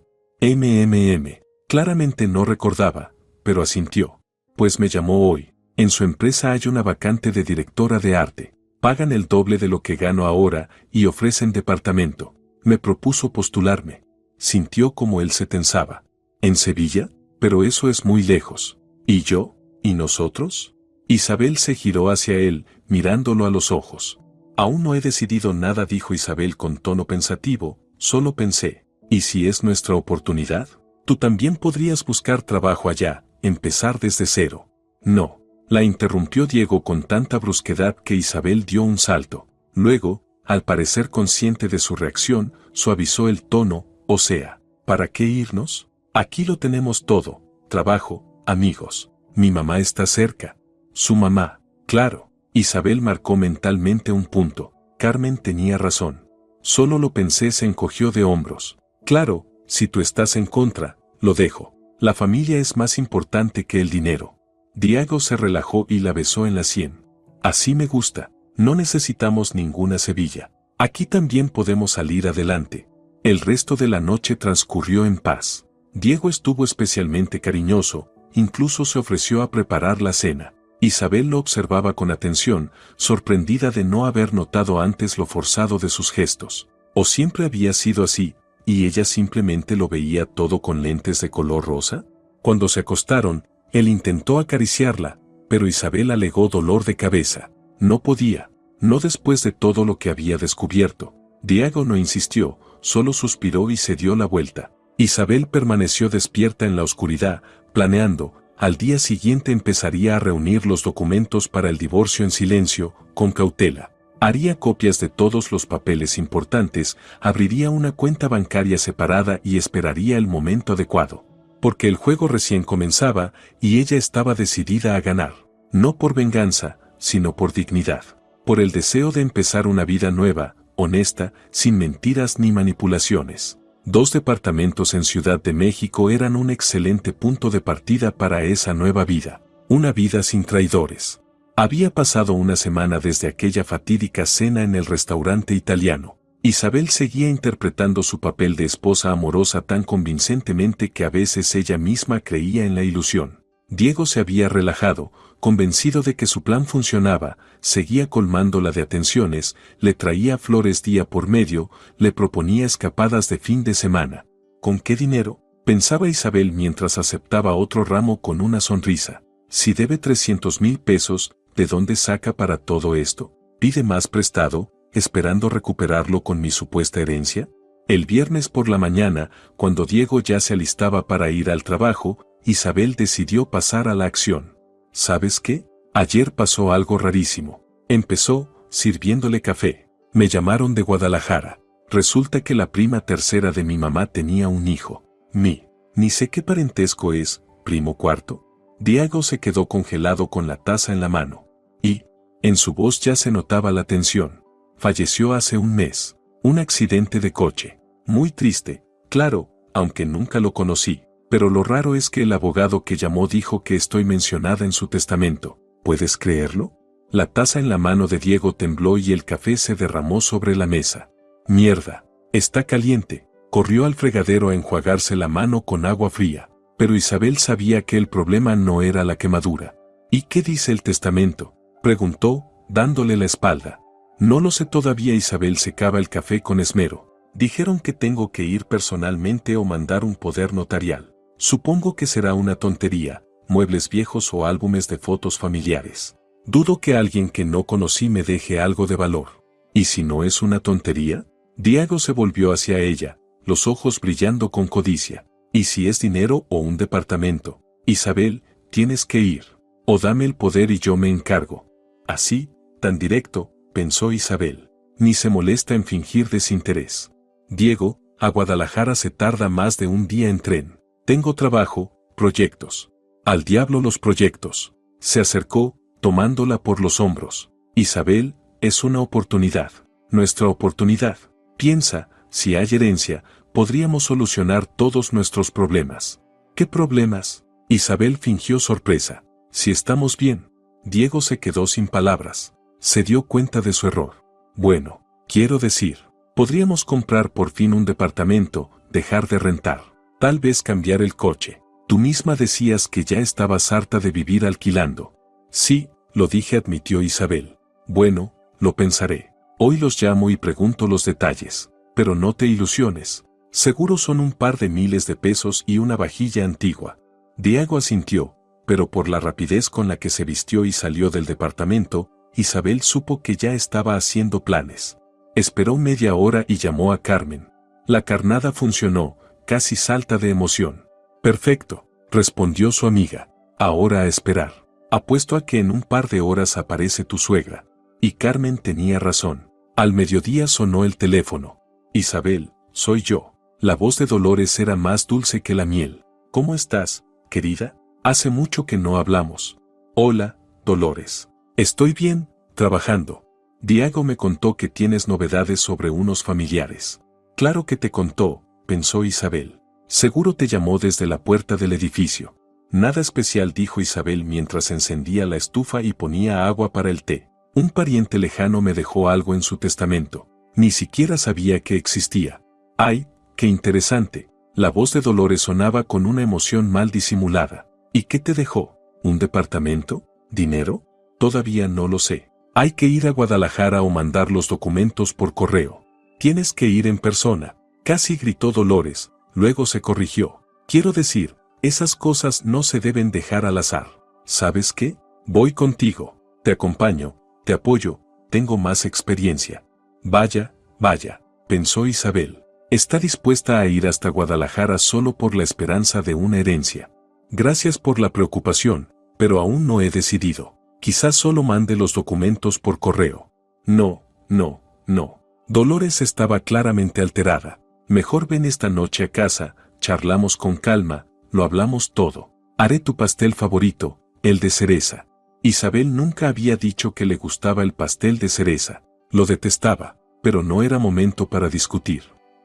Claramente no recordaba, pero asintió. Pues me llamó hoy. En su empresa hay una vacante de directora de arte. Pagan el doble de lo que gano ahora y ofrecen departamento. Me propuso postularme. Sintió como él se tensaba. ¿En Sevilla? Pero eso es muy lejos. ¿Y yo? ¿Y nosotros? Isabel se giró hacia él, mirándolo a los ojos. Aún no he decidido nada, dijo Isabel con tono pensativo, solo pensé. ¿Y si es nuestra oportunidad? Tú también podrías buscar trabajo allá, empezar desde cero. No. La interrumpió Diego con tanta brusquedad que Isabel dio un salto. Luego, al parecer consciente de su reacción, suavizó el tono, o sea, ¿para qué irnos? Aquí lo tenemos todo, trabajo, amigos. Mi mamá está cerca. Su mamá, claro. Isabel marcó mentalmente un punto. Carmen tenía razón. Solo lo pensé, se encogió de hombros. Claro, si tú estás en contra, lo dejo. La familia es más importante que el dinero. Diego se relajó y la besó en la sien. Así me gusta. No necesitamos ninguna Sevilla. Aquí también podemos salir adelante. El resto de la noche transcurrió en paz. Diego estuvo especialmente cariñoso, incluso se ofreció a preparar la cena. Isabel lo observaba con atención, sorprendida de no haber notado antes lo forzado de sus gestos. ¿O siempre había sido así, y ella simplemente lo veía todo con lentes de color rosa? Cuando se acostaron, él intentó acariciarla, pero Isabel alegó dolor de cabeza. No podía, no después de todo lo que había descubierto. Diego no insistió, solo suspiró y se dio la vuelta. Isabel permaneció despierta en la oscuridad, planeando. Al día siguiente empezaría a reunir los documentos para el divorcio en silencio, con cautela. Haría copias de todos los papeles importantes, abriría una cuenta bancaria separada y esperaría el momento adecuado. Porque el juego recién comenzaba y ella estaba decidida a ganar. No por venganza, sino por dignidad. Por el deseo de empezar una vida nueva, honesta, sin mentiras ni manipulaciones. 2 departamentos en Ciudad de México eran un excelente punto de partida para esa nueva vida. Una vida sin traidores. Había pasado una semana desde aquella fatídica cena en el restaurante italiano. Isabel seguía interpretando su papel de esposa amorosa tan convincentemente que a veces ella misma creía en la ilusión. Diego se había relajado, convencido de que su plan funcionaba, seguía colmándola de atenciones, le traía flores día por medio, le proponía escapadas de fin de semana. ¿Con qué dinero?, pensaba Isabel mientras aceptaba otro ramo con una sonrisa. Si debe 300,000 pesos, ¿de dónde saca para todo esto? ¿Pide más prestado, esperando recuperarlo con mi supuesta herencia? El viernes por la mañana, cuando Diego ya se alistaba para ir al trabajo, Isabel decidió pasar a la acción. ¿Sabes qué? Ayer pasó algo rarísimo. Empezó, sirviéndole café. Me llamaron de Guadalajara. Resulta que la prima tercera de mi mamá tenía un hijo. Ni sé qué parentesco es, primo cuarto. Diego se quedó congelado con la taza en la mano. Y, en su voz ya se notaba la tensión. Falleció hace un mes. Un accidente de coche. Muy triste, claro, aunque nunca lo conocí. Pero lo raro es que el abogado que llamó dijo que estoy mencionada en su testamento. ¿Puedes creerlo? La taza en la mano de Diego tembló y el café se derramó sobre la mesa. Mierda, está caliente. Corrió al fregadero a enjuagarse la mano con agua fría. Pero Isabel sabía que el problema no era la quemadura. ¿Y qué dice el testamento?, preguntó, dándole la espalda. No lo sé todavía. Isabel secaba el café con esmero. Dijeron que tengo que ir personalmente o mandar un poder notarial. Supongo que será una tontería, muebles viejos o álbumes de fotos familiares. Dudo que alguien que no conocí me deje algo de valor. ¿Y si no es una tontería? Diego se volvió hacia ella, los ojos brillando con codicia. ¿Y si es dinero o un departamento? Isabel, tienes que ir. O dame el poder y yo me encargo. Así, tan directo, pensó Isabel. Ni se molesta en fingir desinterés. Diego, a Guadalajara se tarda más de un día en tren. Tengo trabajo, proyectos. Al diablo los proyectos. Se acercó, tomándola por los hombros. Isabel, es una oportunidad. Nuestra oportunidad. Piensa, si hay herencia, podríamos solucionar todos nuestros problemas. ¿Qué problemas? Isabel fingió sorpresa. Si estamos bien. Diego se quedó sin palabras. Se dio cuenta de su error. Bueno, quiero decir, podríamos comprar por fin un departamento, dejar de rentar. Tal vez cambiar el coche. Tú misma decías que ya estabas harta de vivir alquilando. Sí, lo dije, admitió Isabel. Bueno, lo pensaré. Hoy los llamo y pregunto los detalles. Pero no te ilusiones. Seguro son un par de miles de pesos y una vajilla antigua. Diego asintió, pero por la rapidez con la que se vistió y salió del departamento, Isabel supo que ya estaba haciendo planes. Esperó media hora y llamó a Carmen. La carnada funcionó, casi salta de emoción. Perfecto, respondió su amiga. Ahora a esperar. Apuesto a que en un par de horas aparece tu suegra. Y Carmen tenía razón. Al mediodía sonó el teléfono. Isabel, soy yo. La voz de Dolores era más dulce que la miel. ¿Cómo estás, querida? Hace mucho que no hablamos. Hola, Dolores. Estoy bien, trabajando. Diego me contó que tienes novedades sobre unos familiares. Claro que te contó, pensó Isabel. Seguro te llamó desde la puerta del edificio. Nada especial, dijo Isabel mientras encendía la estufa y ponía agua para el té. Un pariente lejano me dejó algo en su testamento. Ni siquiera sabía que existía. ¡Ay, qué interesante! La voz de Dolores sonaba con una emoción mal disimulada. ¿Y qué te dejó? ¿Un departamento? ¿Dinero? Todavía no lo sé. Hay que ir a Guadalajara o mandar los documentos por correo. Tienes que ir en persona. Casi gritó Dolores, luego se corrigió. Quiero decir, esas cosas no se deben dejar al azar. ¿Sabes qué? Voy contigo. Te acompaño, te apoyo, tengo más experiencia. Vaya, vaya, pensó Isabel. Está dispuesta a ir hasta Guadalajara solo por la esperanza de una herencia. Gracias por la preocupación, pero aún no he decidido. Quizás solo mande los documentos por correo. No, no, no. Dolores estaba claramente alterada. Mejor ven esta noche a casa, charlamos con calma, lo hablamos todo. Haré tu pastel favorito, el de cereza. Isabel nunca había dicho que le gustaba el pastel de cereza. Lo detestaba, pero no era momento para discutir.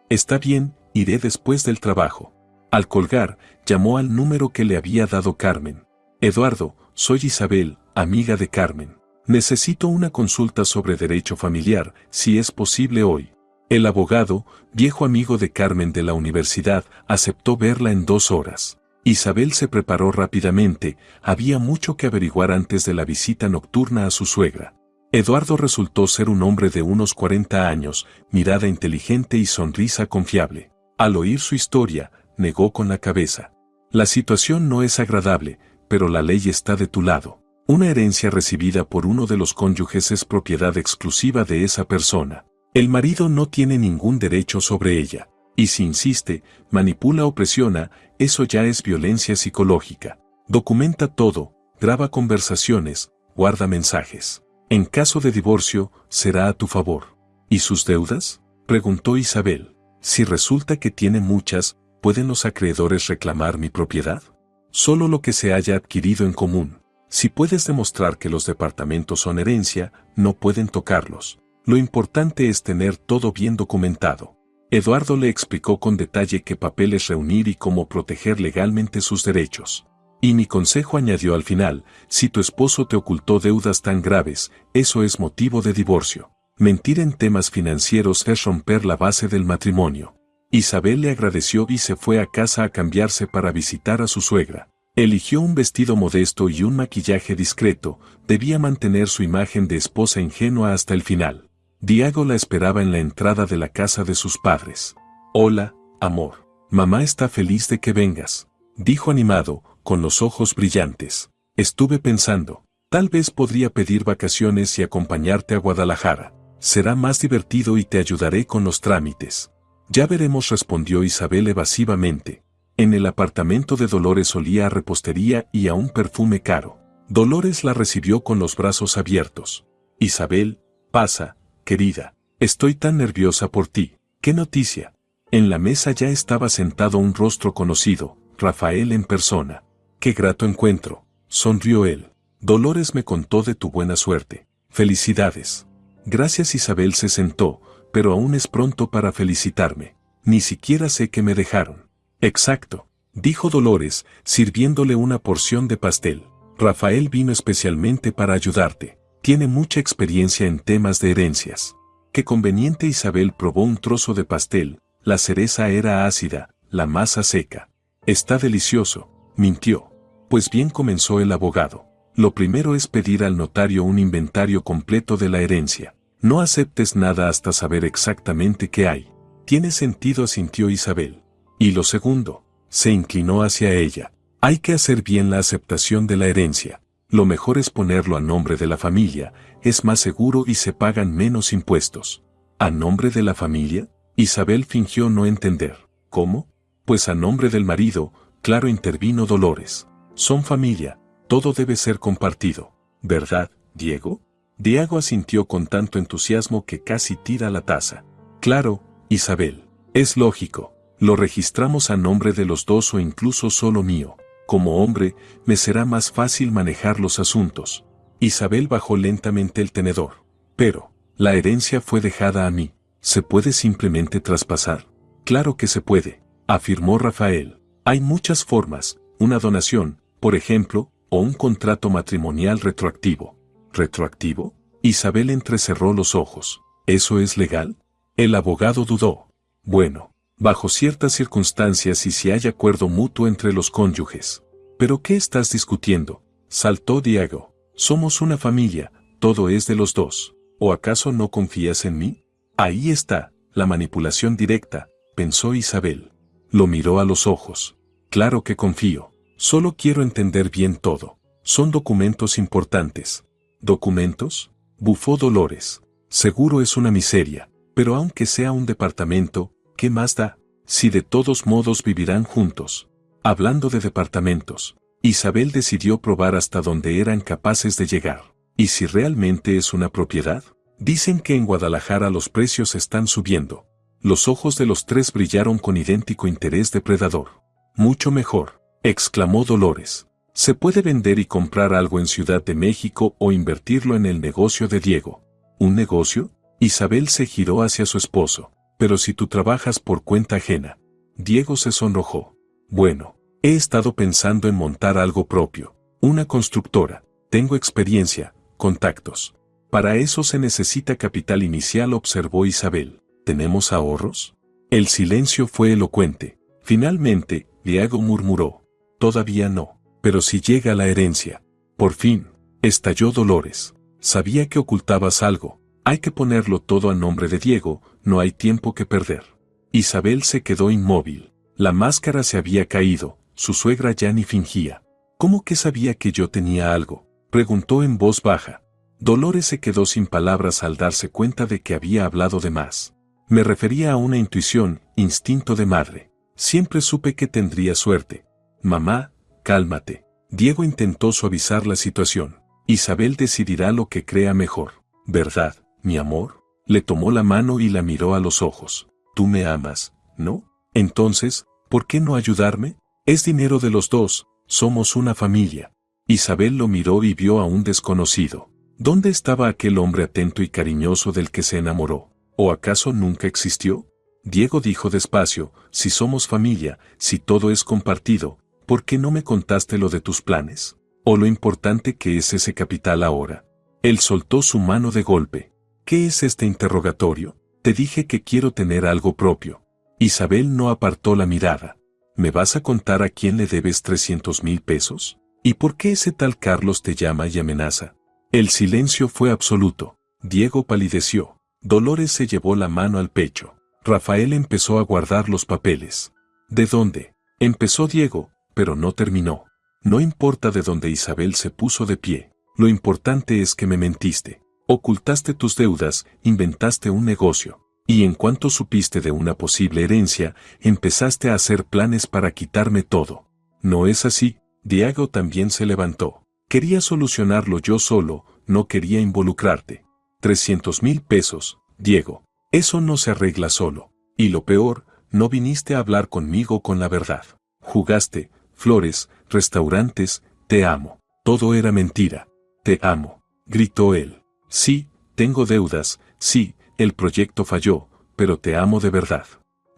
Está bien, iré después del trabajo. Al colgar, llamó al número que le había dado Carmen. Eduardo, soy Isabel, amiga de Carmen. Necesito una consulta sobre derecho familiar, si es posible hoy. El abogado, viejo amigo de Carmen de la universidad, aceptó verla en 2 horas. Isabel se preparó rápidamente, había mucho que averiguar antes de la visita nocturna a su suegra. Eduardo resultó ser un hombre de unos 40 años, mirada inteligente y sonrisa confiable. Al oír su historia, negó con la cabeza. La situación no es agradable, pero la ley está de tu lado. Una herencia recibida por uno de los cónyuges es propiedad exclusiva de esa persona. El marido no tiene ningún derecho sobre ella. Y si insiste, manipula o presiona, eso ya es violencia psicológica. Documenta todo, graba conversaciones, guarda mensajes. En caso de divorcio, será a tu favor. ¿Y sus deudas? Preguntó Isabel. Si resulta que tiene muchas, ¿pueden los acreedores reclamar mi propiedad? Solo lo que se haya adquirido en común. Si puedes demostrar que los departamentos son herencia, no pueden tocarlos. Lo importante es tener todo bien documentado. Eduardo le explicó con detalle qué papeles reunir y cómo proteger legalmente sus derechos. Y mi consejo, añadió al final, si tu esposo te ocultó deudas tan graves, eso es motivo de divorcio. Mentir en temas financieros es romper la base del matrimonio. Isabel le agradeció y se fue a casa a cambiarse para visitar a su suegra. Eligió un vestido modesto y un maquillaje discreto, debía mantener su imagen de esposa ingenua hasta el final. Diego la esperaba en la entrada de la casa de sus padres. Hola, amor. Mamá está feliz de que vengas, dijo animado, con los ojos brillantes. Estuve pensando, tal vez podría pedir vacaciones y acompañarte a Guadalajara. Será más divertido y te ayudaré con los trámites. Ya veremos, respondió Isabel evasivamente. En el apartamento de Dolores olía a repostería y a un perfume caro. Dolores la recibió con los brazos abiertos. Isabel, pasa, querida. Estoy tan nerviosa por ti. ¿Qué noticia? En la mesa ya estaba sentado un rostro conocido, Rafael en persona. Qué grato encuentro, sonrió él. Dolores me contó de tu buena suerte. Felicidades. Gracias. Isabel se sentó, pero aún es pronto para felicitarme. Ni siquiera sé que me dejaron. Exacto, dijo Dolores, sirviéndole una porción de pastel. Rafael vino especialmente para ayudarte. Tiene mucha experiencia en temas de herencias. Qué conveniente. Isabel probó un trozo de pastel. La cereza era ácida, la masa seca. Está delicioso, mintió. Pues bien, comenzó el abogado. Lo primero es pedir al notario un inventario completo de la herencia. No aceptes nada hasta saber exactamente qué hay. Tiene sentido, asintió Isabel. Y lo segundo, se inclinó hacia ella. Hay que hacer bien la aceptación de la herencia. Lo mejor es ponerlo a nombre de la familia, es más seguro y se pagan menos impuestos. ¿A nombre de la familia? Isabel fingió no entender. ¿Cómo? Pues a nombre del marido, claro, intervino Dolores. Son familia, todo debe ser compartido. ¿Verdad, Diego? Diego asintió con tanto entusiasmo que casi tira la taza. Claro, Isabel. Es lógico. Lo registramos a nombre de los dos o incluso solo mío. Como hombre, me será más fácil manejar los asuntos. Isabel bajó lentamente el tenedor. Pero, la herencia fue dejada a mí. ¿Se puede simplemente traspasar? Claro que se puede, afirmó Rafael. Hay muchas formas, una donación, por ejemplo, o un contrato matrimonial retroactivo. ¿Retroactivo? Isabel entrecerró los ojos. ¿Eso es legal? El abogado dudó. Bueno, bajo ciertas circunstancias y si hay acuerdo mutuo entre los cónyuges. ¿Pero qué estás discutiendo? Saltó Diego. Somos una familia, todo es de los dos. ¿O acaso no confías en mí? Ahí está, la manipulación directa, pensó Isabel. Lo miró a los ojos. Claro que confío. Solo quiero entender bien todo. Son documentos importantes. ¿Documentos? Bufó Dolores. Seguro es una miseria, pero aunque sea un departamento, ¿qué más da? Si de todos modos vivirán juntos. Hablando de departamentos, Isabel decidió probar hasta dónde eran capaces de llegar. ¿Y si realmente es una propiedad? Dicen que en Guadalajara los precios están subiendo. Los ojos de los tres brillaron con idéntico interés depredador. Mucho mejor, exclamó Dolores. Se puede vender y comprar algo en Ciudad de México o invertirlo en el negocio de Diego. ¿Un negocio? Isabel se giró hacia su esposo. Pero si tú trabajas por cuenta ajena. Diego se sonrojó. Bueno, he estado pensando en montar algo propio. Una constructora. Tengo experiencia, contactos. Para eso se necesita capital inicial, observó Isabel. ¿Tenemos ahorros? El silencio fue elocuente. Finalmente, Diego murmuró. Todavía no, pero si llega la herencia. Por fin, estalló Dolores. Sabía que ocultabas algo. Hay que ponerlo todo a nombre de Diego, no hay tiempo que perder. Isabel se quedó inmóvil. La máscara se había caído, su suegra ya ni fingía. ¿Cómo que sabía que yo tenía algo? Preguntó en voz baja. Dolores se quedó sin palabras al darse cuenta de que había hablado de más. Me refería a una intuición, instinto de madre. Siempre supe que tendría suerte. Mamá, cálmate. Diego intentó suavizar la situación. Isabel decidirá lo que crea mejor. ¿Verdad, mi amor? Le tomó la mano y la miró a los ojos. Tú me amas, ¿no? Entonces, ¿por qué no ayudarme? Es dinero de los dos, somos una familia. Isabel lo miró y vio a un desconocido. ¿Dónde estaba aquel hombre atento y cariñoso del que se enamoró? ¿O acaso nunca existió? Diego dijo despacio, si somos familia, si todo es compartido, ¿por qué no me contaste lo de tus planes? ¿O lo importante que es ese capital ahora? Él soltó su mano de golpe. ¿Qué es este interrogatorio? Te dije que quiero tener algo propio. Isabel no apartó la mirada. ¿Me vas a contar a quién le debes 300,000 pesos? ¿Y por qué ese tal Carlos te llama y amenaza? El silencio fue absoluto. Diego palideció. Dolores se llevó la mano al pecho. Rafael empezó a guardar los papeles. ¿De dónde? Empezó Diego, pero no terminó. No importa de dónde. Isabel se puso de pie. Lo importante es que me mentiste. Ocultaste tus deudas, inventaste un negocio. Y en cuanto supiste de una posible herencia, empezaste a hacer planes para quitarme todo. ¿No es así? Diego también se levantó. Quería solucionarlo yo solo, no quería involucrarte. 300,000 pesos, Diego. Eso no se arregla solo. Y lo peor, no viniste a hablar conmigo con la verdad. Jugaste, flores, restaurantes, te amo. Todo era mentira. Te amo, gritó él. Sí, tengo deudas, sí, el proyecto falló, pero te amo de verdad.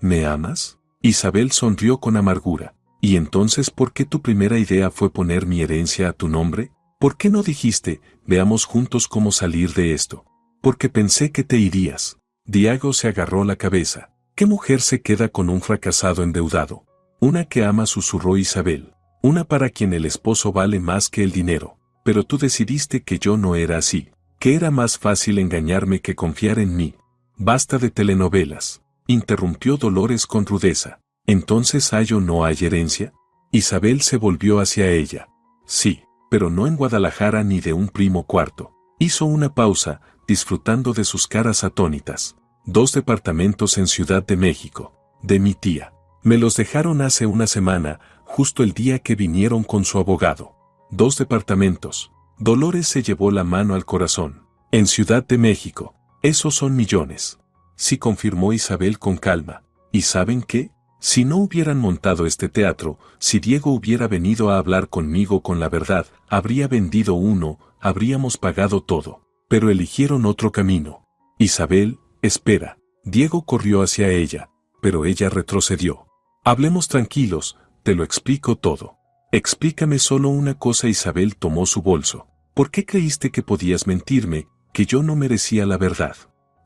¿Me amas? Isabel sonrió con amargura. ¿Y entonces por qué tu primera idea fue poner mi herencia a tu nombre? ¿Por qué no dijiste, veamos juntos cómo salir de esto? Porque pensé que te irías. Diego se agarró la cabeza. ¿Qué mujer se queda con un fracasado endeudado? Una que ama, susurró Isabel. Una para quien el esposo vale más que el dinero. Pero tú decidiste que yo no era así. Que era más fácil engañarme que confiar en mí. Basta de telenovelas, interrumpió Dolores con rudeza. ¿Entonces hay o no hay herencia? Isabel se volvió hacia ella. Sí, pero no en Guadalajara ni de un primo cuarto. Hizo una pausa, disfrutando de sus caras atónitas. 2 departamentos en Ciudad de México, de mi tía. Me los dejaron hace una semana, justo el día que vinieron con su abogado. 2 departamentos. Dolores se llevó la mano al corazón. En Ciudad de México. Esos son millones. Sí, confirmó Isabel con calma. ¿Y saben qué? Si no hubieran montado este teatro, si Diego hubiera venido a hablar conmigo con la verdad, habría vendido uno, habríamos pagado todo. Pero eligieron otro camino. Isabel, espera. Diego corrió hacia ella, pero ella retrocedió. Hablemos tranquilos, te lo explico todo. Explícame solo una cosa. Isabel tomó su bolso. ¿Por qué creíste que podías mentirme, que yo no merecía la verdad?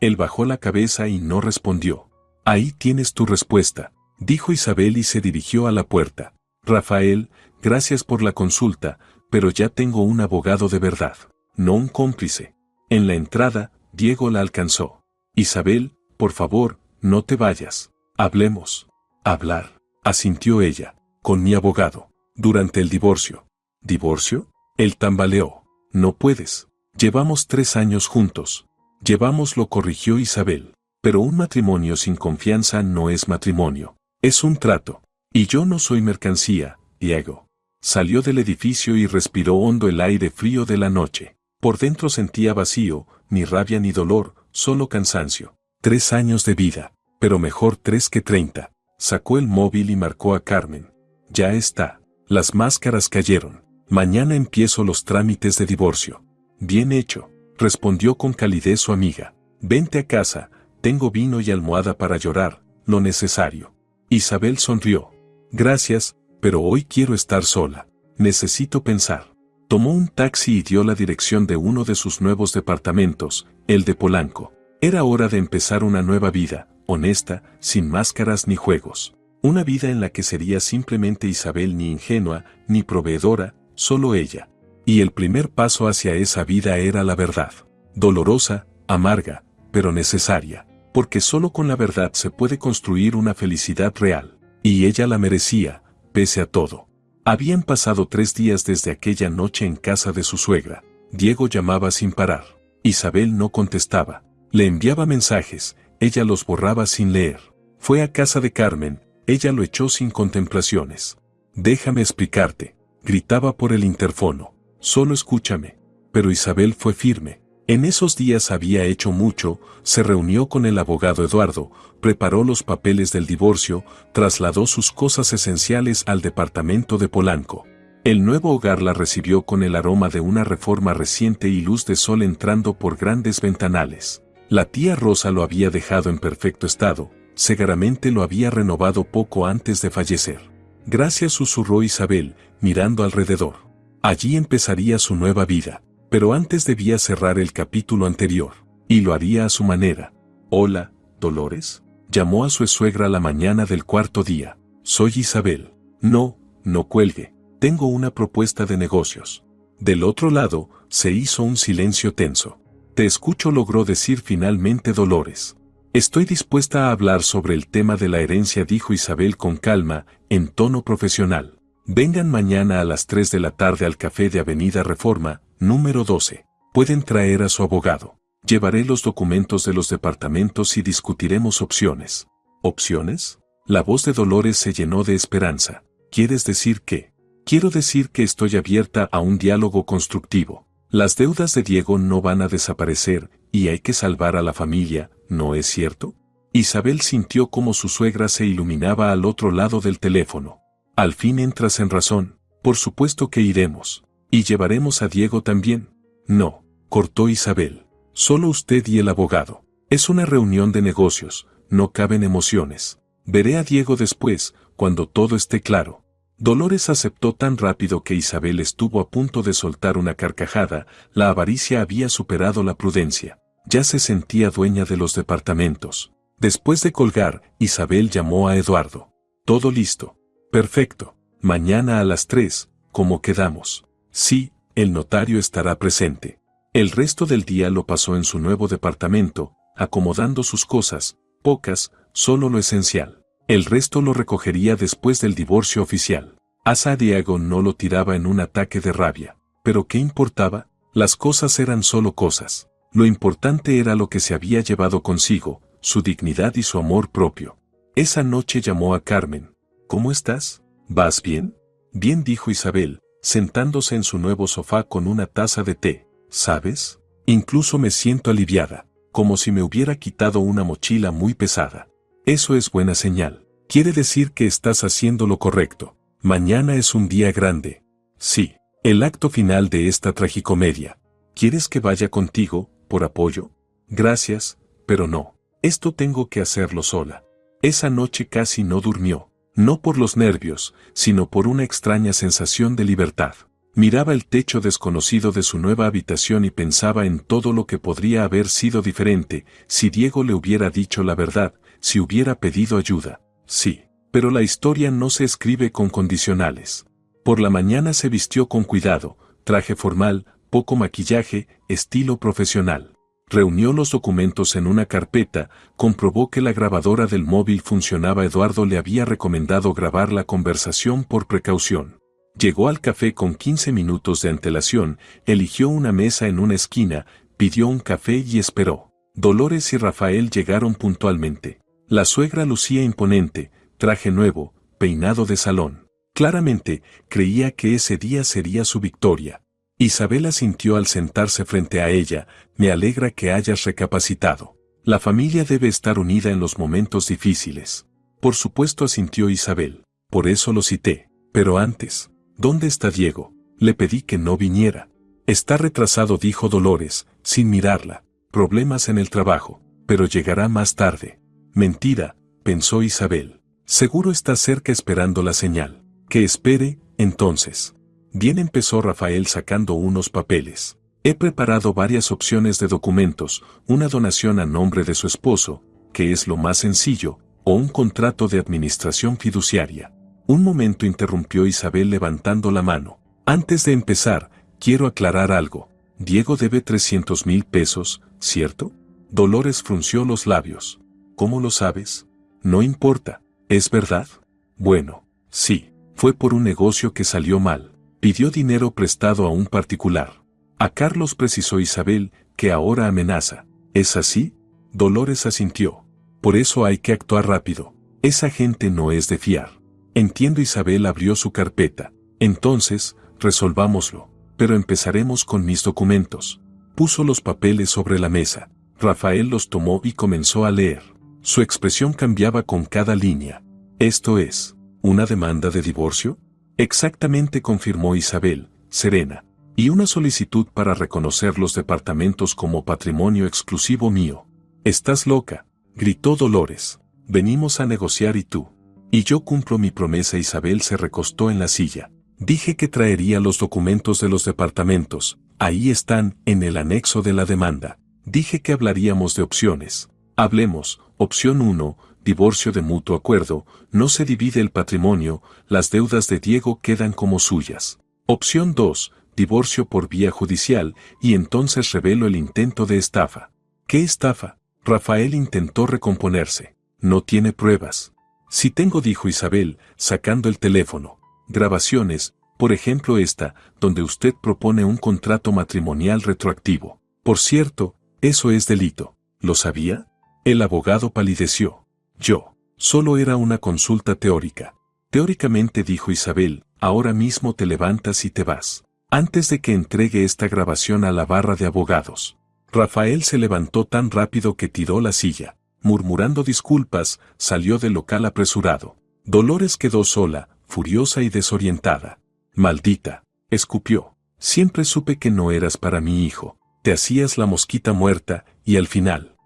Él bajó la cabeza y no respondió. Ahí tienes tu respuesta, dijo Isabel y se dirigió a la puerta. Rafael, gracias por la consulta, pero ya tengo un abogado de verdad, no un cómplice. En la entrada, Diego la alcanzó. Isabel, por favor, no te vayas. Hablemos. Hablar, asintió ella, con mi abogado. Durante el divorcio. ¿Divorcio? Él tambaleó. No puedes. Llevamos 3 años juntos. Llevamos, lo corrigió Isabel. Pero un matrimonio sin confianza no es matrimonio. Es un trato. Y yo no soy mercancía, Diego. Salió del edificio y respiró hondo el aire frío de la noche. Por dentro sentía vacío, ni rabia ni dolor, solo cansancio. 3 años de vida, pero mejor 3 que 30. Sacó el móvil y marcó a Carmen. Ya está. Las máscaras cayeron. Mañana empiezo los trámites de divorcio. Bien hecho, respondió con calidez su amiga. Vente a casa, tengo vino y almohada para llorar, lo necesario. Isabel sonrió. Gracias, pero hoy quiero estar sola. Necesito pensar. Tomó un taxi y dio la dirección de uno de sus nuevos departamentos, el de Polanco. Era hora de empezar una nueva vida, honesta, sin máscaras ni juegos. Una vida en la que sería simplemente Isabel, ni ingenua, ni proveedora, solo ella. Y el primer paso hacia esa vida era la verdad. Dolorosa, amarga, pero necesaria. Porque solo con la verdad se puede construir una felicidad real. Y ella la merecía, pese a todo. Habían pasado 3 días desde aquella noche en casa de su suegra. Diego llamaba sin parar. Isabel no contestaba. Le enviaba mensajes, ella los borraba sin leer. Fue a casa de Carmen, ella lo echó sin contemplaciones. Déjame explicarte, gritaba por el interfono. Solo escúchame. Pero Isabel fue firme. En esos días había hecho mucho, se reunió con el abogado Eduardo, preparó los papeles del divorcio, trasladó sus cosas esenciales al departamento de Polanco. El nuevo hogar la recibió con el aroma de una reforma reciente y luz de sol entrando por grandes ventanales. La tía Rosa lo había dejado en perfecto estado, seguramente lo había renovado poco antes de fallecer. Gracias, susurró Isabel, mirando alrededor. Allí empezaría su nueva vida. Pero antes debía cerrar el capítulo anterior, y lo haría a su manera. Hola, Dolores. Llamó a su suegra la mañana del 4.º día. Soy Isabel. No cuelgue. Tengo una propuesta de negocios. Del otro lado, se hizo un silencio tenso. Te escucho, logró decir finalmente Dolores. Estoy dispuesta a hablar sobre el tema de la herencia, dijo Isabel con calma, en tono profesional. Vengan mañana a las 3 de la tarde al café de Avenida Reforma, número 12. Pueden traer a su abogado. Llevaré los documentos de los departamentos y discutiremos opciones. ¿Opciones? La voz de Dolores se llenó de esperanza. ¿Quieres decir qué? Quiero decir que estoy abierta a un diálogo constructivo. Las deudas de Diego no van a desaparecer y hay que salvar a la familia, ¿no es cierto? Isabel sintió como su suegra se iluminaba al otro lado del teléfono. Al fin entras en razón. Por supuesto que iremos. ¿Y llevaremos a Diego también? No, cortó Isabel. Solo usted y el abogado. Es una reunión de negocios, no caben emociones. Veré a Diego después, cuando todo esté claro. Dolores aceptó tan rápido que Isabel estuvo a punto de soltar una carcajada. La avaricia había superado la prudencia. Ya se sentía dueña de los departamentos. Después de colgar, Isabel llamó a Eduardo. Todo listo. Perfecto. Mañana a las 3, ¿cómo quedamos? Sí, el notario estará presente. El resto del día lo pasó en su nuevo departamento, acomodando sus cosas, pocas, solo lo esencial. El resto lo recogería después del divorcio oficial. A Diego no lo tiraba en un ataque de rabia. ¿Pero qué importaba? Las cosas eran solo cosas. Lo importante era lo que se había llevado consigo, su dignidad y su amor propio. Esa noche llamó a Carmen. ¿Cómo estás? ¿Vas bien? Bien, dijo Isabel, sentándose en su nuevo sofá con una taza de té. ¿Sabes? Incluso me siento aliviada, como si me hubiera quitado una mochila muy pesada. Eso es buena señal. Quiere decir que estás haciendo lo correcto. Mañana es un día grande. Sí, el acto final de esta tragicomedia. ¿Quieres que vaya contigo, por apoyo? Gracias, pero no. Esto tengo que hacerlo sola. Esa noche casi no durmió, no por los nervios, sino por una extraña sensación de libertad. Miraba el techo desconocido de su nueva habitación y pensaba en todo lo que podría haber sido diferente si Diego le hubiera dicho la verdad, si hubiera pedido ayuda. Sí, pero la historia no se escribe con condicionales. Por la mañana se vistió con cuidado, traje formal, poco maquillaje, estilo profesional. Reunió los documentos en una carpeta, comprobó que la grabadora del móvil funcionaba. Eduardo le había recomendado grabar la conversación por precaución. Llegó al café con 15 minutos de antelación, eligió una mesa en una esquina, pidió un café y esperó. Dolores y Rafael llegaron puntualmente. La suegra lucía imponente, traje nuevo, peinado de salón. Claramente, creía que ese día sería su victoria. Isabel asintió al sentarse frente a ella. Me alegra que hayas recapacitado. La familia debe estar unida en los momentos difíciles. Por supuesto, asintió Isabel. Por eso lo cité. Pero antes, ¿dónde está Diego? Le pedí que no viniera. Está retrasado, dijo Dolores, sin mirarla. Problemas en el trabajo, pero llegará más tarde. Mentira, pensó Isabel. Seguro está cerca esperando la señal. Que espere, entonces. Bien, empezó Rafael sacando unos papeles. He preparado varias opciones de documentos, una donación a nombre de su esposo, que es lo más sencillo, o un contrato de administración fiduciaria. Un momento, interrumpió Isabel levantando la mano. Antes de empezar, quiero aclarar algo. Diego debe 300,000 pesos, ¿cierto? Dolores frunció los labios. ¿Cómo lo sabes? No importa, ¿es verdad? Bueno, sí, fue por un negocio que salió mal. Pidió dinero prestado a un particular. A Carlos, precisó Isabel, que ahora amenaza. ¿Es así? Dolores asintió. Por eso hay que actuar rápido. Esa gente no es de fiar. Entiendo. Isabel abrió su carpeta. Entonces, resolvámoslo. Pero empezaremos con mis documentos. Puso los papeles sobre la mesa. Rafael los tomó y comenzó a leer. Su expresión cambiaba con cada línea. ¿Esto es una demanda de divorcio? Exactamente, confirmó Isabel, serena. Y una solicitud para reconocer los departamentos como patrimonio exclusivo mío. ¿Estás loca?, gritó Dolores. Venimos a negociar y tú. Y yo cumplo mi promesa. Isabel se recostó en la silla. Dije que traería los documentos de los departamentos. Ahí están, en el anexo de la demanda. Dije que hablaríamos de opciones. Hablemos. Opción 1, divorcio de mutuo acuerdo, no se divide el patrimonio, las deudas de Diego quedan como suyas. Opción 2, divorcio por vía judicial, y entonces revelo el intento de estafa. ¿Qué estafa? Rafael intentó recomponerse. No tiene pruebas. Sí tengo, dijo Isabel, sacando el teléfono. grabaciones, por ejemplo esta, donde usted propone un contrato matrimonial retroactivo. Por cierto, eso es delito. ¿Lo sabía? El abogado palideció. Solo era una consulta teórica. Teóricamente, dijo Isabel, ahora mismo te levantas y te vas. Antes de que entregue esta grabación a la barra de abogados. Rafael se levantó tan rápido que tiró la silla. Murmurando disculpas, salió del local apresurado. Dolores quedó sola, furiosa y desorientada. Maldita, escupió. Siempre supe que no eras para mi hijo. Te hacías la mosquita muerta, y al final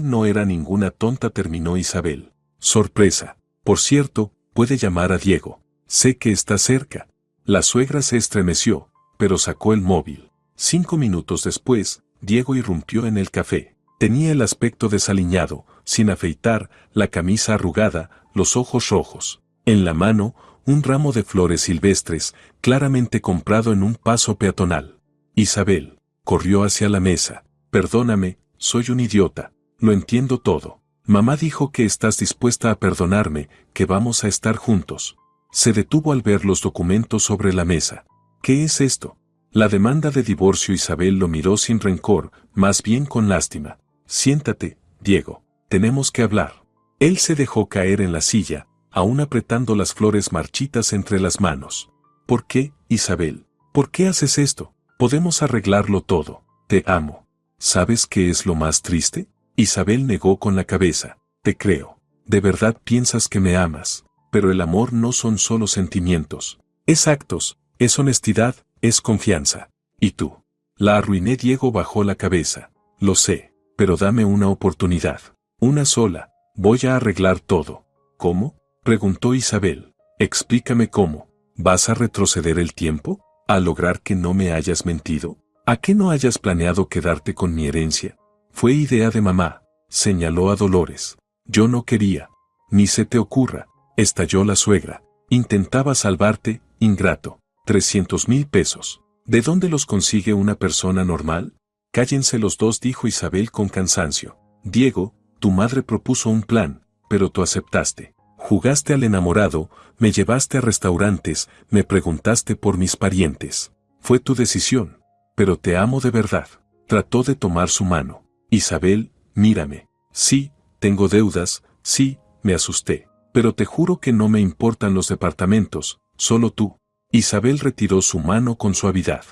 no era ninguna tonta, terminó Isabel. Sorpresa. Por cierto, puede llamar a Diego. Sé que está cerca. La suegra se estremeció, pero sacó el móvil. 5 minutos después, Diego irrumpió en el café. Tenía el aspecto desaliñado, sin afeitar, la camisa arrugada, los ojos rojos. En la mano, un ramo de flores silvestres, claramente comprado en un paso peatonal. Isabel corrió hacia la mesa. Perdóname, soy un idiota. Lo entiendo todo. Mamá dijo que estás dispuesta a perdonarme, que vamos a estar juntos. Se detuvo al ver los documentos sobre la mesa. ¿Qué es esto? La demanda de divorcio. Isabel lo miró sin rencor, más bien con lástima. Siéntate, Diego. Tenemos que hablar. Él se dejó caer en la silla, aún apretando las flores marchitas entre las manos. ¿Por qué, Isabel? ¿Por qué haces esto? Podemos arreglarlo todo. Te amo. ¿Sabes qué es lo más triste? Isabel negó con la cabeza. Te creo. De verdad piensas que me amas. Pero el amor no son solo sentimientos. Es actos, es honestidad, es confianza. ¿Y tú? La arruiné. Diego bajó la cabeza. Lo sé, pero dame una oportunidad. Una sola. Voy a arreglar todo. ¿Cómo? Preguntó Isabel. Explícame cómo. ¿Vas a retroceder el tiempo? ¿A lograr que no me hayas mentido? ¿A que no hayas planeado quedarte con mi herencia? Fue idea de mamá, señaló a Dolores. Yo no quería. Ni se te ocurra. Estalló la suegra. Intentaba salvarte, ingrato. 300,000 pesos. ¿De dónde los consigue una persona normal? Cállense los dos, dijo Isabel con cansancio. Diego, tu madre propuso un plan, pero tú aceptaste. Jugaste al enamorado, me llevaste a restaurantes, me preguntaste por mis parientes. Fue tu decisión. Pero te amo de verdad. Trató de tomar su mano. Isabel, mírame. Sí, tengo deudas, sí, me asusté. Pero te juro que no me importan los departamentos, solo tú. Isabel retiró su mano con suavidad.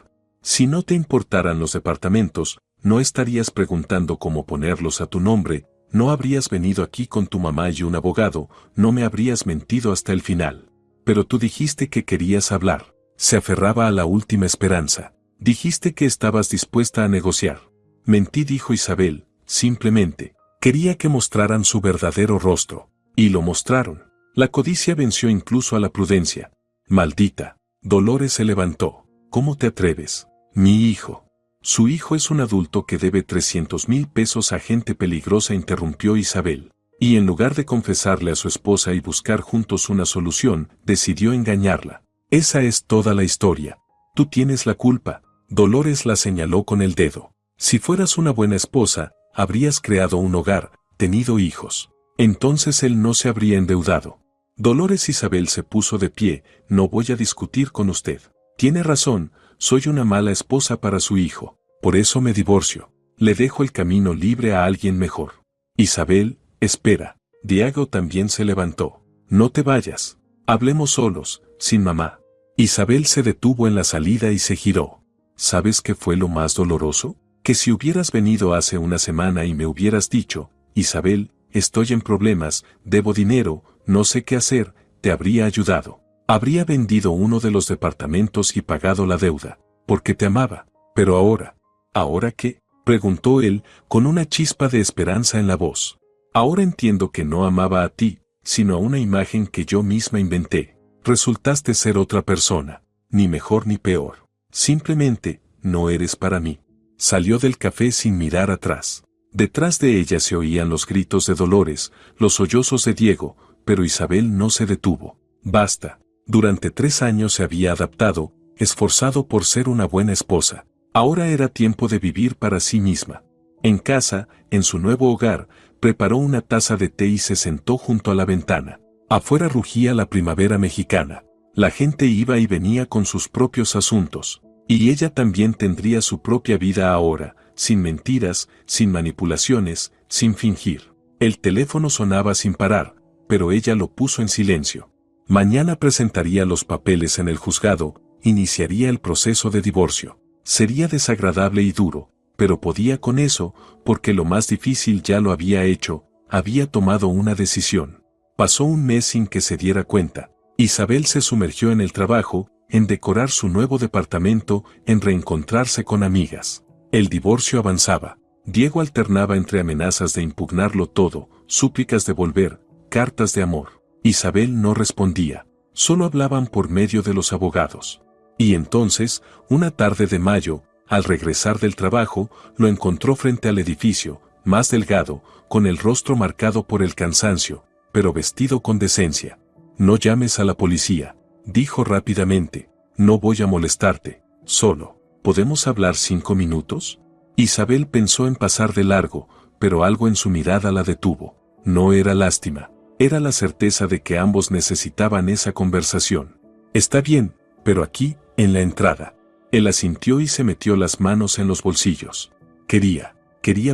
Si no te importaran los departamentos, no estarías preguntando cómo ponerlos a tu nombre, no habrías venido aquí con tu mamá y un abogado, no me habrías mentido hasta el final. Pero tú dijiste que querías hablar. Se aferraba a la última esperanza. Dijiste que estabas dispuesta a negociar. Mentí, dijo Isabel, simplemente. Quería que mostraran su verdadero rostro. Y lo mostraron. La codicia venció incluso a la prudencia. Maldita. Dolores se levantó. ¿Cómo te atreves? Mi hijo. Su hijo es un adulto que debe 300,000 pesos a gente peligrosa, interrumpió Isabel. Y en lugar de confesarle a su esposa y buscar juntos una solución, decidió engañarla. Esa es toda la historia. Tú tienes la culpa. Dolores la señaló con el dedo. Si fueras una buena esposa, habrías creado un hogar, tenido hijos. Entonces él no se habría endeudado. Dolores. Isabel se puso de pie. No voy a discutir con usted. Tiene razón, soy una mala esposa para su hijo. Por eso me divorcio. Le dejo el camino libre a alguien mejor. Isabel, espera. Diego también se levantó. No te vayas. Hablemos solos, sin mamá. Isabel se detuvo en la salida y se giró. ¿Sabes qué fue lo más doloroso? Que si hubieras venido hace una semana y me hubieras dicho, Isabel, estoy en problemas, debo dinero, no sé qué hacer, te habría ayudado. Habría vendido uno de los departamentos y pagado la deuda, porque te amaba. Pero ahora, ¿ahora qué? Preguntó él, con una chispa de esperanza en la voz. Ahora entiendo que no amaba a ti, sino a una imagen que yo misma inventé. Resultaste ser otra persona, ni mejor ni peor. Simplemente, no eres para mí. Salió del café sin mirar atrás. Detrás de ella se oían los gritos de Dolores, los sollozos de Diego, pero Isabel no se detuvo. Basta. Durante 3 años se había adaptado, esforzado por ser una buena esposa. Ahora era tiempo de vivir para sí misma. En casa, en su nuevo hogar, preparó una taza de té y se sentó junto a la ventana. Afuera rugía la primavera mexicana. La gente iba y venía con sus propios asuntos. Y ella también tendría su propia vida ahora, sin mentiras, sin manipulaciones, sin fingir. El teléfono sonaba sin parar, pero ella lo puso en silencio. Mañana presentaría los papeles en el juzgado, iniciaría el proceso de divorcio. Sería desagradable y duro, pero podía con eso, porque lo más difícil ya lo había hecho, había tomado una decisión. Pasó un mes sin que se diera cuenta. Isabel se sumergió en el trabajo, en decorar su nuevo departamento, en reencontrarse con amigas. El divorcio avanzaba. Diego alternaba entre amenazas de impugnarlo todo, súplicas de volver, cartas de amor. Isabel no respondía. Solo hablaban por medio de los abogados. Y entonces, una tarde de mayo, al regresar del trabajo, lo encontró frente al edificio, más delgado, con el rostro marcado por el cansancio, pero vestido con decencia. «No llames a la policía», dijo rápidamente. «No voy a molestarte, solo. ¿Podemos hablar 5 minutos?» Isabel pensó en pasar de largo, pero algo en su mirada la detuvo. No era lástima, era la certeza de que ambos necesitaban esa conversación. «Está bien, pero aquí, en la entrada». Él asintió y se metió las manos en los bolsillos. Quería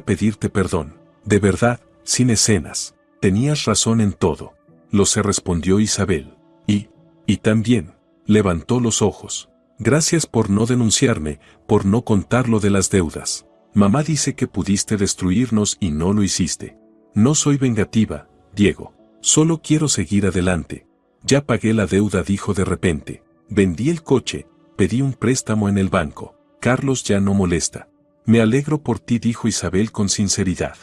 pedirte perdón. De verdad, sin escenas. Tenías razón en todo. Lo se respondió Isabel. Y también, levantó los ojos. Gracias por no denunciarme, por no contar lo de las deudas. Mamá dice que pudiste destruirnos y no lo hiciste. No soy vengativa, Diego. Solo quiero seguir adelante. Ya pagué la deuda, dijo de repente. Vendí el coche, pedí un préstamo en el banco. Carlos ya no molesta. Me alegro por ti, dijo Isabel con sinceridad.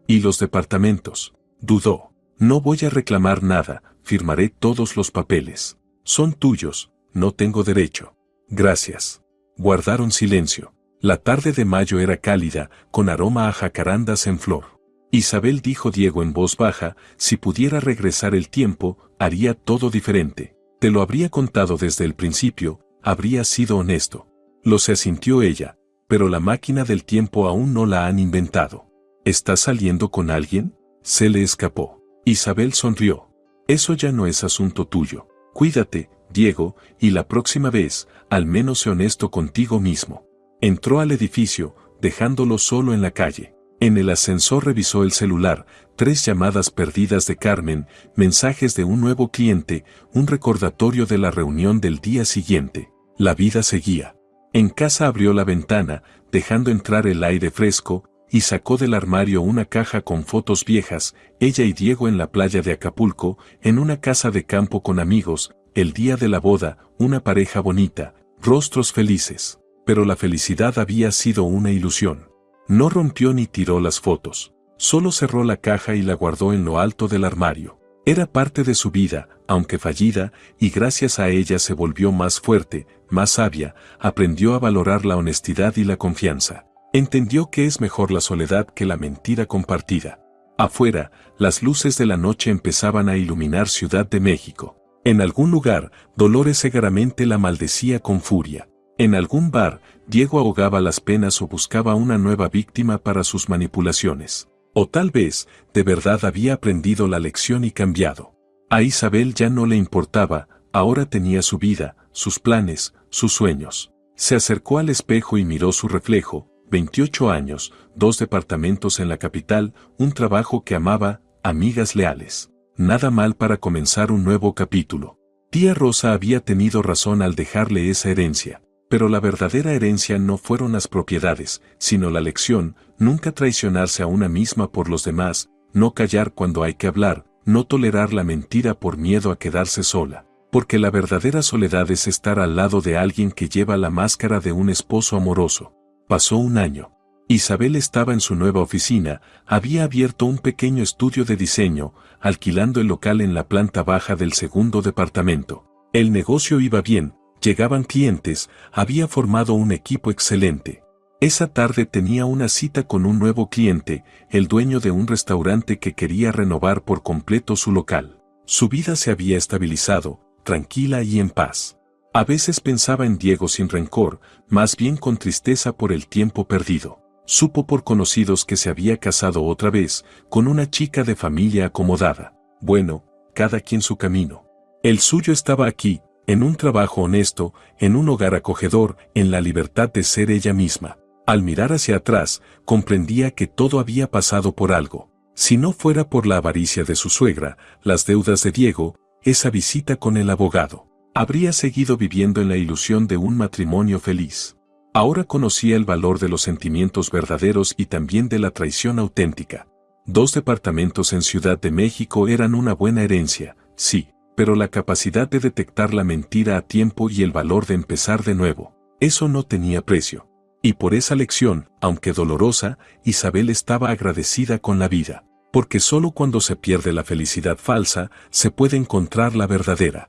¿Y los departamentos? Dudó. No voy a reclamar nada, firmaré todos los papeles. Son tuyos, no tengo derecho. Gracias. Guardaron silencio. La tarde de mayo era cálida, con aroma a jacarandas en flor. Isabel, dijo Diego en voz baja, si pudiera regresar el tiempo, haría todo diferente. Te lo habría contado desde el principio, habría sido honesto. Lo se asintió ella, pero la máquina del tiempo aún no la han inventado. ¿Estás saliendo con alguien? Se le escapó. Isabel sonrió. Eso ya no es asunto tuyo. Cuídate, Diego, y la próxima vez, al menos sé honesto contigo mismo. Entró al edificio, dejándolo solo en la calle. En el ascensor revisó el celular, 3 llamadas perdidas de Carmen, mensajes de un nuevo cliente, un recordatorio de la reunión del día siguiente. La vida seguía. En casa abrió la ventana, dejando entrar el aire fresco, y sacó del armario una caja con fotos viejas, ella y Diego en la playa de Acapulco, en una casa de campo con amigos, el día de la boda, una pareja bonita, rostros felices. Pero la felicidad había sido una ilusión. No rompió ni tiró las fotos, solo cerró la caja y la guardó en lo alto del armario. Era parte de su vida, aunque fallida, y gracias a ella se volvió más fuerte, más sabia, aprendió a valorar la honestidad y la confianza. Entendió que es mejor la soledad que la mentira compartida. Afuera, las luces de la noche empezaban a iluminar Ciudad de México. En algún lugar, Dolores Segaramente la maldecía con furia. En algún bar, Diego ahogaba las penas o buscaba una nueva víctima para sus manipulaciones. O tal vez, de verdad había aprendido la lección y cambiado. A Isabel ya no le importaba, ahora tenía su vida, sus planes, sus sueños. Se acercó al espejo y miró su reflejo. 28 años, 2 departamentos en la capital, un trabajo que amaba, amigas leales. Nada mal para comenzar un nuevo capítulo. Tía Rosa había tenido razón al dejarle esa herencia, pero la verdadera herencia no fueron las propiedades, sino la lección, nunca traicionarse a una misma por los demás, no callar cuando hay que hablar, no tolerar la mentira por miedo a quedarse sola, porque la verdadera soledad es estar al lado de alguien que lleva la máscara de un esposo amoroso. Pasó un año. Isabel estaba en su nueva oficina, había abierto un pequeño estudio de diseño, alquilando el local en la planta baja del 2º departamento. El negocio iba bien, llegaban clientes, había formado un equipo excelente. Esa tarde tenía una cita con un nuevo cliente, el dueño de un restaurante que quería renovar por completo su local. Su vida se había estabilizado, tranquila y en paz. A veces pensaba en Diego sin rencor, más bien con tristeza por el tiempo perdido. Supo por conocidos que se había casado otra vez, con una chica de familia acomodada. Bueno, cada quien su camino. El suyo estaba aquí, en un trabajo honesto, en un hogar acogedor, en la libertad de ser ella misma. Al mirar hacia atrás, comprendía que todo había pasado por algo. Si no fuera por la avaricia de su suegra, las deudas de Diego, esa visita con el abogado, habría seguido viviendo en la ilusión de un matrimonio feliz. Ahora conocía el valor de los sentimientos verdaderos y también de la traición auténtica. 2 departamentos en Ciudad de México eran una buena herencia, sí, pero la capacidad de detectar la mentira a tiempo y el valor de empezar de nuevo, eso no tenía precio. Y por esa lección, aunque dolorosa, Isabel estaba agradecida con la vida, porque solo cuando se pierde la felicidad falsa, se puede encontrar la verdadera.